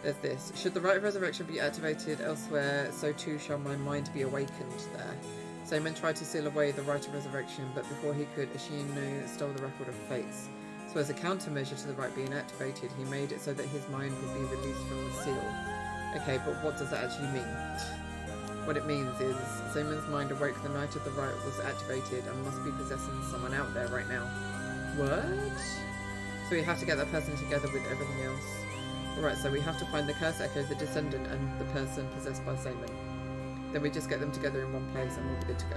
There's this. Should the rite of resurrection be activated elsewhere, so too shall my mind be awakened there. Simon tried to seal away the rite of resurrection, but before he could, Ashino stole the record of fates. So as a countermeasure to the rite being activated, he made it so that his mind would be released from the seal. Okay, but what does that actually mean? What it means is Simon's mind awoke the night of the rite was activated and must be possessing someone out there right now. What? So we have to get that person together with everything else. Alright, so we have to find the curse echo, the descendant, and the person possessed by Simon. Then we just get them together in one place and we'll be good to go.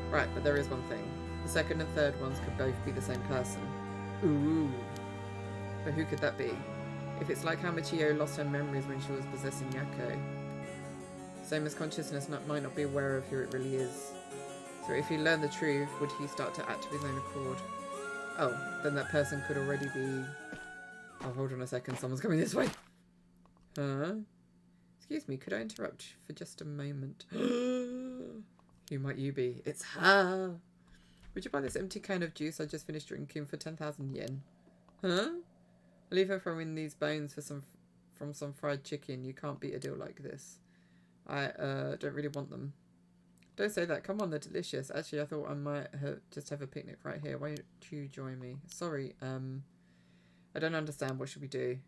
Right, but there is one thing. The second and third ones could both be the same person. Ooh. But who could that be? If it's like how Michio lost her memories when she was possessing Yako. Simon's consciousness might not be aware of who it really is. So if he learned the truth, would he start to act of his own accord? Oh, then that person could already be... Oh, hold on a second, someone's coming this way. Huh? Excuse me, could I interrupt for just a moment? Who might you be? It's her! Would you buy this empty can of juice I just finished drinking for 10,000 yen? Huh? I'll leave her throwing these bones for from some fried chicken. You can't beat a deal like this. I don't really want them. Don't say that. Come on, they're delicious. Actually, I thought I might just have a picnic right here. Why don't you join me? Sorry, I don't understand. What should we do?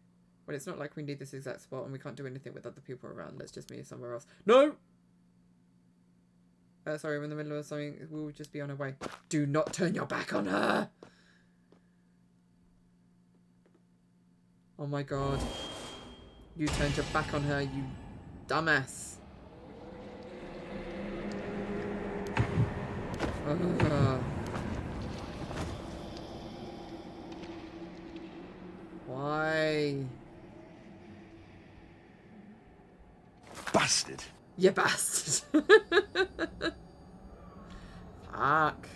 Well, it's not like we need this exact spot and we can't do anything with other people around. Let's just meet somewhere else. No! Sorry, we're in the middle of something. We'll just be on our way. Do not turn your back on her! Oh my god. You turned your back on her, you dumbass. Why? Bastard. You bastard. Fuck.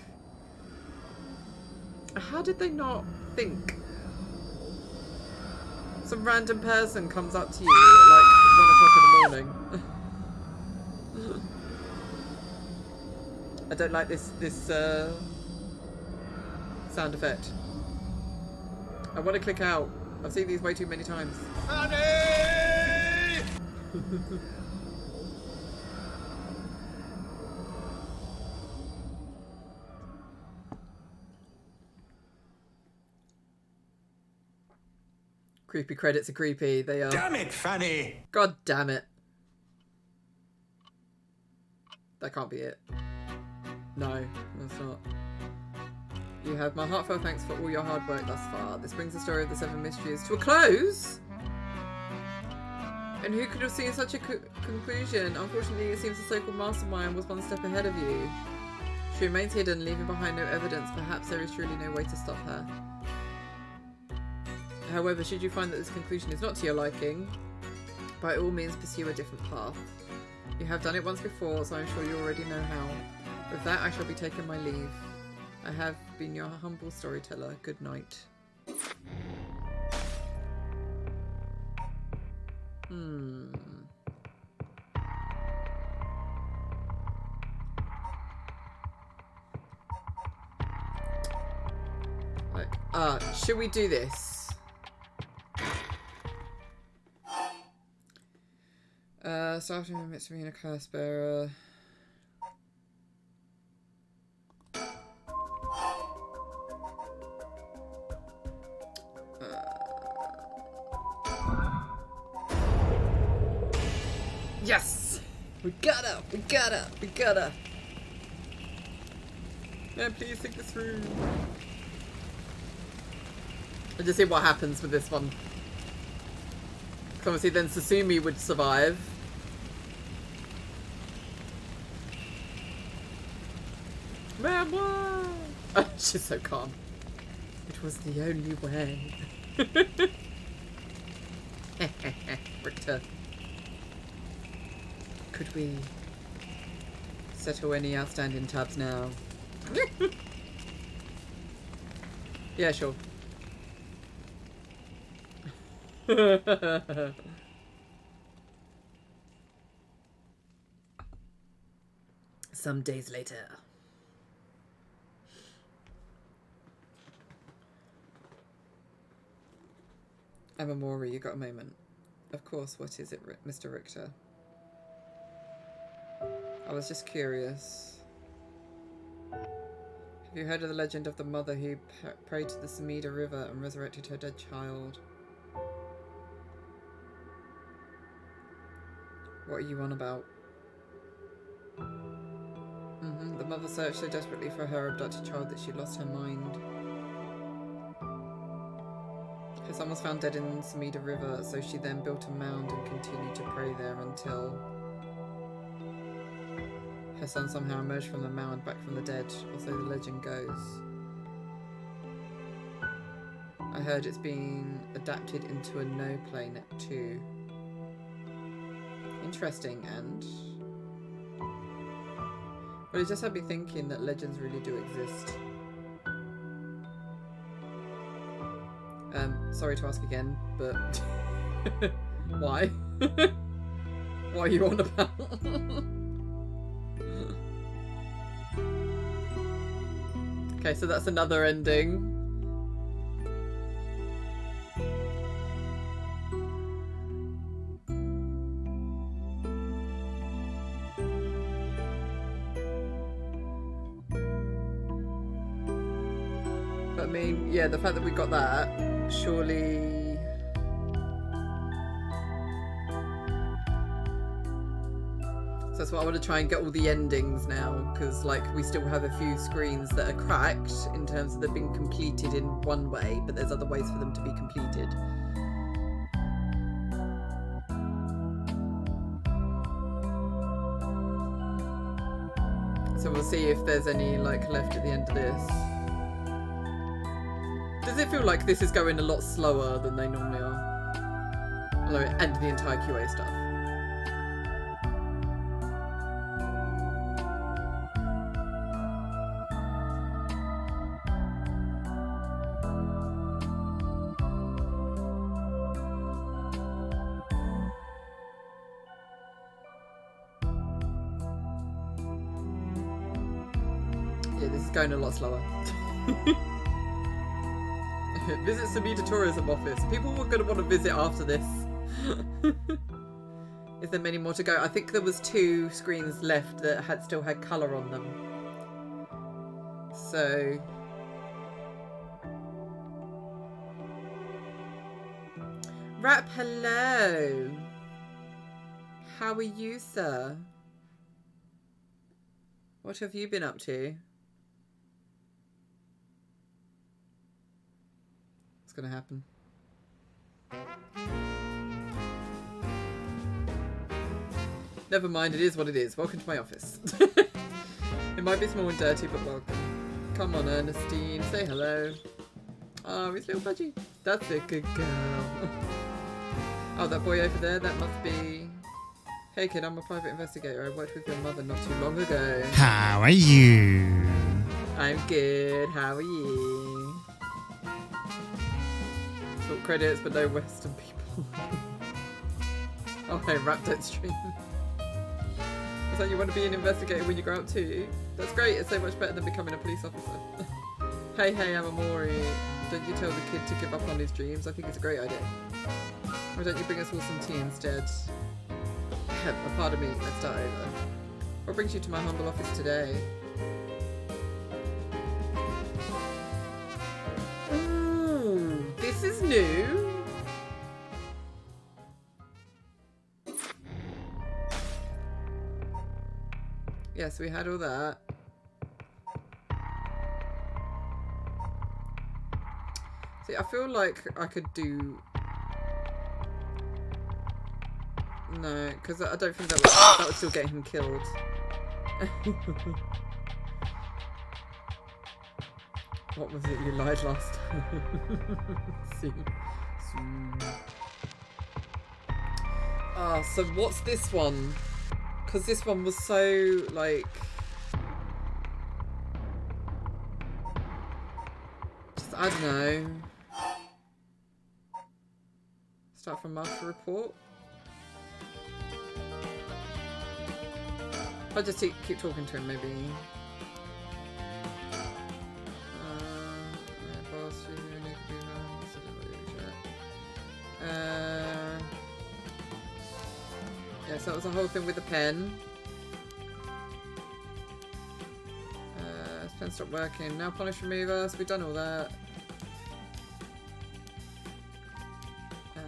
How did they not think? Some random person comes up to you at like 1 o'clock in the morning. I don't like this sound effect. I want to click out. I've seen these way too many times. Honey! Creepy credits are creepy. They are. Damn it, Fanny! God damn it. That can't be it. No, that's not. You have my heartfelt thanks for all your hard work thus far. This brings the story of the 7 mysteries to a close. And who could have seen such a conclusion? Unfortunately, it seems the so-called mastermind was one step ahead of you. She remains hidden, leaving behind no evidence. Perhaps there is truly no way to stop her. However, should you find that this conclusion is not to your liking, by all means pursue a different path. You have done it once before, so I'm sure you already know how. With that, I shall be taking my leave. I have been your humble storyteller. Good night. Should we do this? So after he admits to being a curse bearer. Yes! We gotta! Man, please think this through. I'll just see what happens with this one. Because obviously then Susumi would survive. Memoir! Oh, she's so calm. It was the only way. Richter. Could we settle any outstanding tabs now? Yeah, sure. Some days later. Amamori, you got a moment. Of course, what is it, Mr. Richter? I was just curious. Have you heard of the legend of the mother who prayed to the Samida River and resurrected her dead child? What are you on about? The mother searched so desperately for her abducted child that she lost her mind. Her son was found dead in Samida River, so she then built a mound and continued to pray there until her son somehow emerged from the mound back from the dead, or so the legend goes. I heard it's being adapted into a no play net too. Interesting, and well, it just had me thinking that legends really do exist. Sorry to ask again, but why? What are you on about? Okay, so that's another ending. But I mean, yeah, the fact that we got that, surely... So that's why I want to try and get all the endings now, because like we still have a few screens that are cracked in terms of they've been completed in one way, but there's other ways for them to be completed. So we'll see if there's any like left at the end of this. Does it feel like this is going a lot slower than they normally are? Although, and the entire QA stuff. Yeah, this is going a lot slower. Visit Samida Tourism Office. People were going to want to visit after this. Is there many more to go? I think there was 2 screens left that still had colour on them. So... Rap, hello. How are you, sir? What have you been up to? Gonna happen. Never mind, it is what it is. Welcome to my office. It might be small and dirty, but welcome. Come on, Ernestine, say hello. Oh, his little budgie. That's a good girl. Oh, that boy over there, that must be... Hey kid, I'm a private investigator. I worked with your mother not too long ago. How are you? I'm good, how are you? Short credits, but no Western people. Oh, hey, rap don't stream. Is that you want to be an investigator when you grow up too? That's great, it's so much better than becoming a police officer. Hey, I'm Amori. Don't you tell the kid to give up on his dreams? I think it's a great idea. Why don't you bring us all some tea instead? Pardon me, let's start over. What brings you to my humble office today? This is new. Yes, we had all that. See, I feel like I could do... No, because I don't think that would still get him killed. What was it you lied last time? See. Ah, so what's this one? Because this one was so, like... Just, I don't know. Start from Master Report. I'll just keep talking to him, maybe. that was the whole thing with the pen. This pen stopped working. Nail polish remover, so we've done all that. So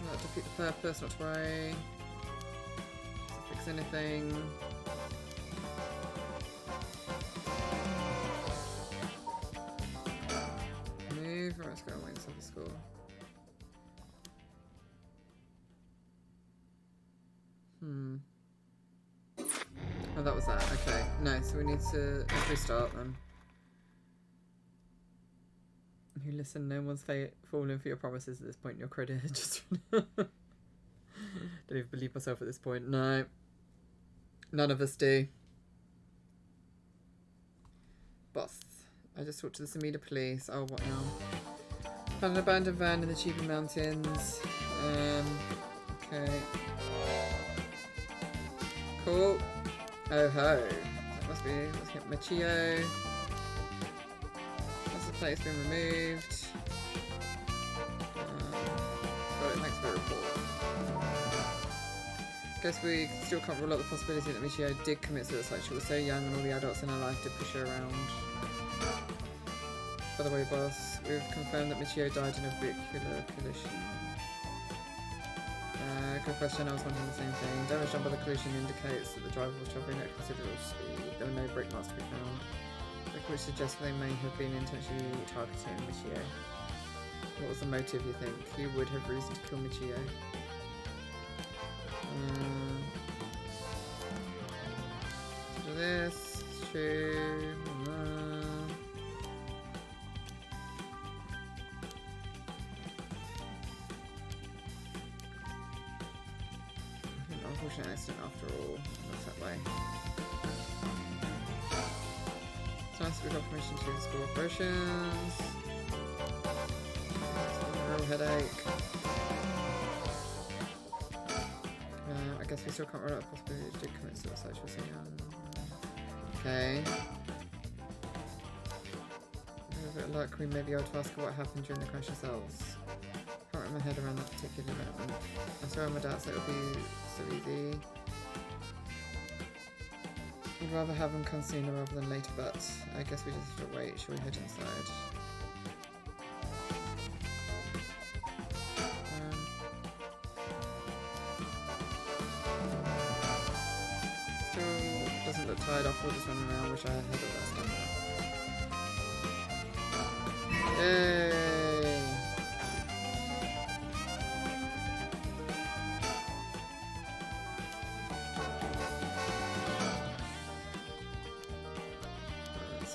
that defeat the purpose, not to worry. Doesn't fix anything. Move, right, let's go away inside the school. Oh, that was that. Okay. No, so we need to restart them. You listen, no one's falling for your promises at this point. Your credit just... Don't even believe myself at this point. No. None of us do. Boss. I just talked to the Samida police. Oh, what now? Found an abandoned van in the Chiba Mountains. Okay. Cool. Oh ho. That must be, let's get Machio. That's the place been removed. Got it, thanks for the report. Guess we still can't rule out the possibility that Michio did commit suicide. She was so young and all the adults in her life did push her around. By the way, boss, we've confirmed that Michio died in a vehicular collision. Good question, I was wondering the same thing. Damage done by the collision indicates that the driver was travelling at considerable speed. There were no brake marks to be found, which suggests they may have been intentionally targeting Michio. What was the motive, you think? Who would have reason to kill Michio? Do this, true. Unfortunate accident after all. Looks that way. It's nice that we got permission to do the school operations. It's a real headache. I guess we still can't rule out the possibility that she did commit suicide. She was so young. Okay. With a bit of luck, we may be able to ask her what happened during the crash themselves. Can't wrap my head around that particular development. I swear my dad said it would be so easy. I'd rather have them come sooner rather than later, but I guess we just have to wait. Shall we head inside? Still doesn't look tired after all this running around. Wish I had all that stamina. Yay!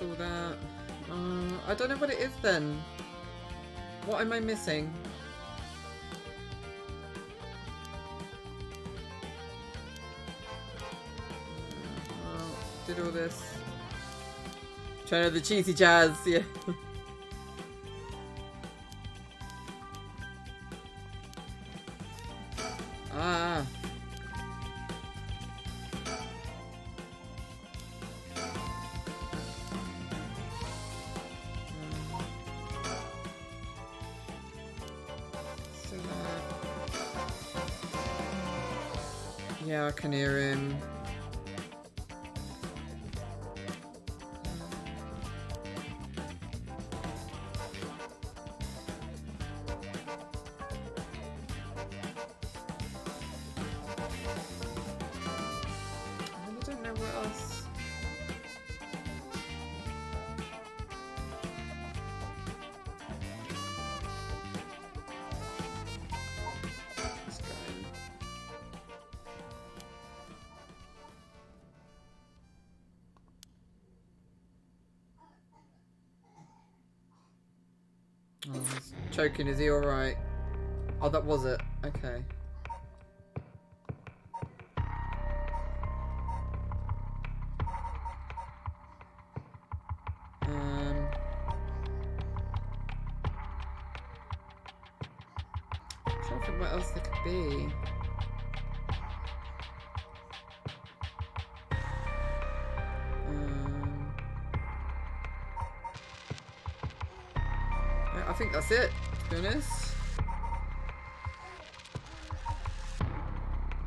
All that. I don't know what it is then. What am I missing? Did all this. Trying to the cheesy jazz, yeah. Ah. Yeah, I can hear him. I don't know what else. Let's go. Oh, he's choking, is he alright? Oh, that was it. Okay. I'm trying to think what else there could be. I think that's it, to be honest.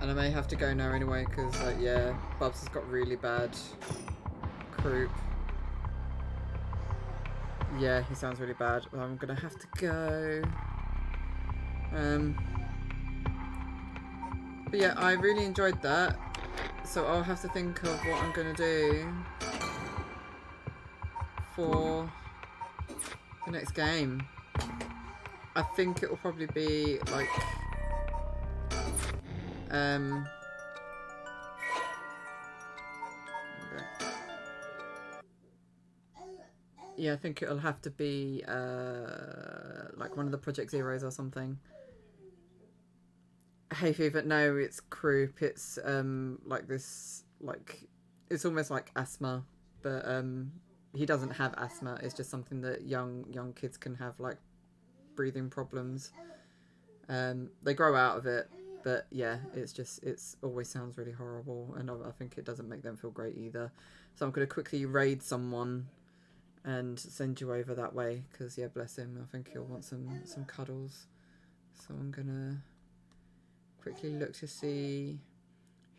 And I may have to go now anyway, because, yeah, Bubs has got really bad croup. Yeah, he sounds really bad. Well, I'm going to have to go. But yeah, I really enjoyed that. So I'll have to think of what I'm going to do for the next game. I think it will probably be like okay. Yeah, I think it'll have to be like one of the Project Zeros or something. Hay fever, no, it's croup. It's like this, like it's almost like asthma, but he doesn't have asthma. It's just something that young kids can have, like breathing problems. They grow out of it, but yeah, it's always sounds really horrible, and I think it doesn't make them feel great either. So I'm gonna quickly raid someone and send you over that way, because yeah, bless him, I think he'll want some cuddles. So I'm gonna quickly look to see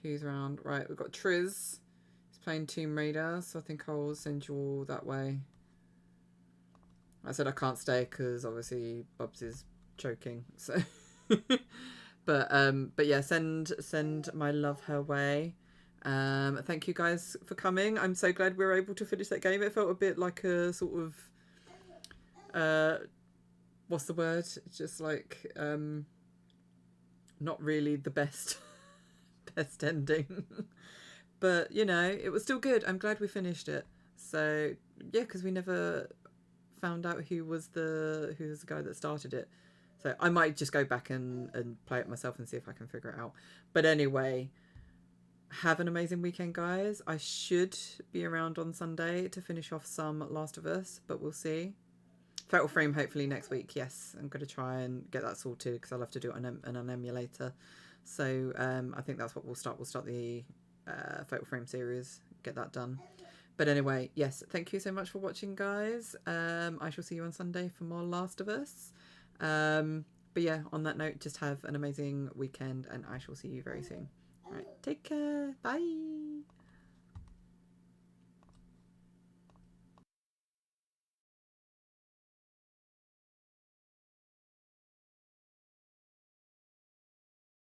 who's around. Right, we've got Triz. He's playing Tomb Raider, so I think I'll send you all that way. I said I can't stay because obviously Bubs is choking, so but yeah, send my love her way. Thank you guys for coming. I'm so glad we were able to finish that game. It felt a bit like a sort of what's the word? Just like not really the best ending. But you know, it was still good. I'm glad we finished it. So yeah, because we never found out who was the guy that started it. So I might just go back and play it myself and see if I can figure it out. But anyway, have an amazing weekend, guys. I should be around on Sunday to finish off some Last of Us, but we'll see. Fatal Frame hopefully next week. Yes, I'm going to try and get that sorted because I'll have to do it on an emulator. So I think that's what we'll start. We'll start the Fatal Frame series, get that done. But anyway, yes, thank you so much for watching, guys. I shall see you on Sunday for more Last of Us. But yeah, on that note, just have an amazing weekend and I shall see you very soon. All right, take care. Bye.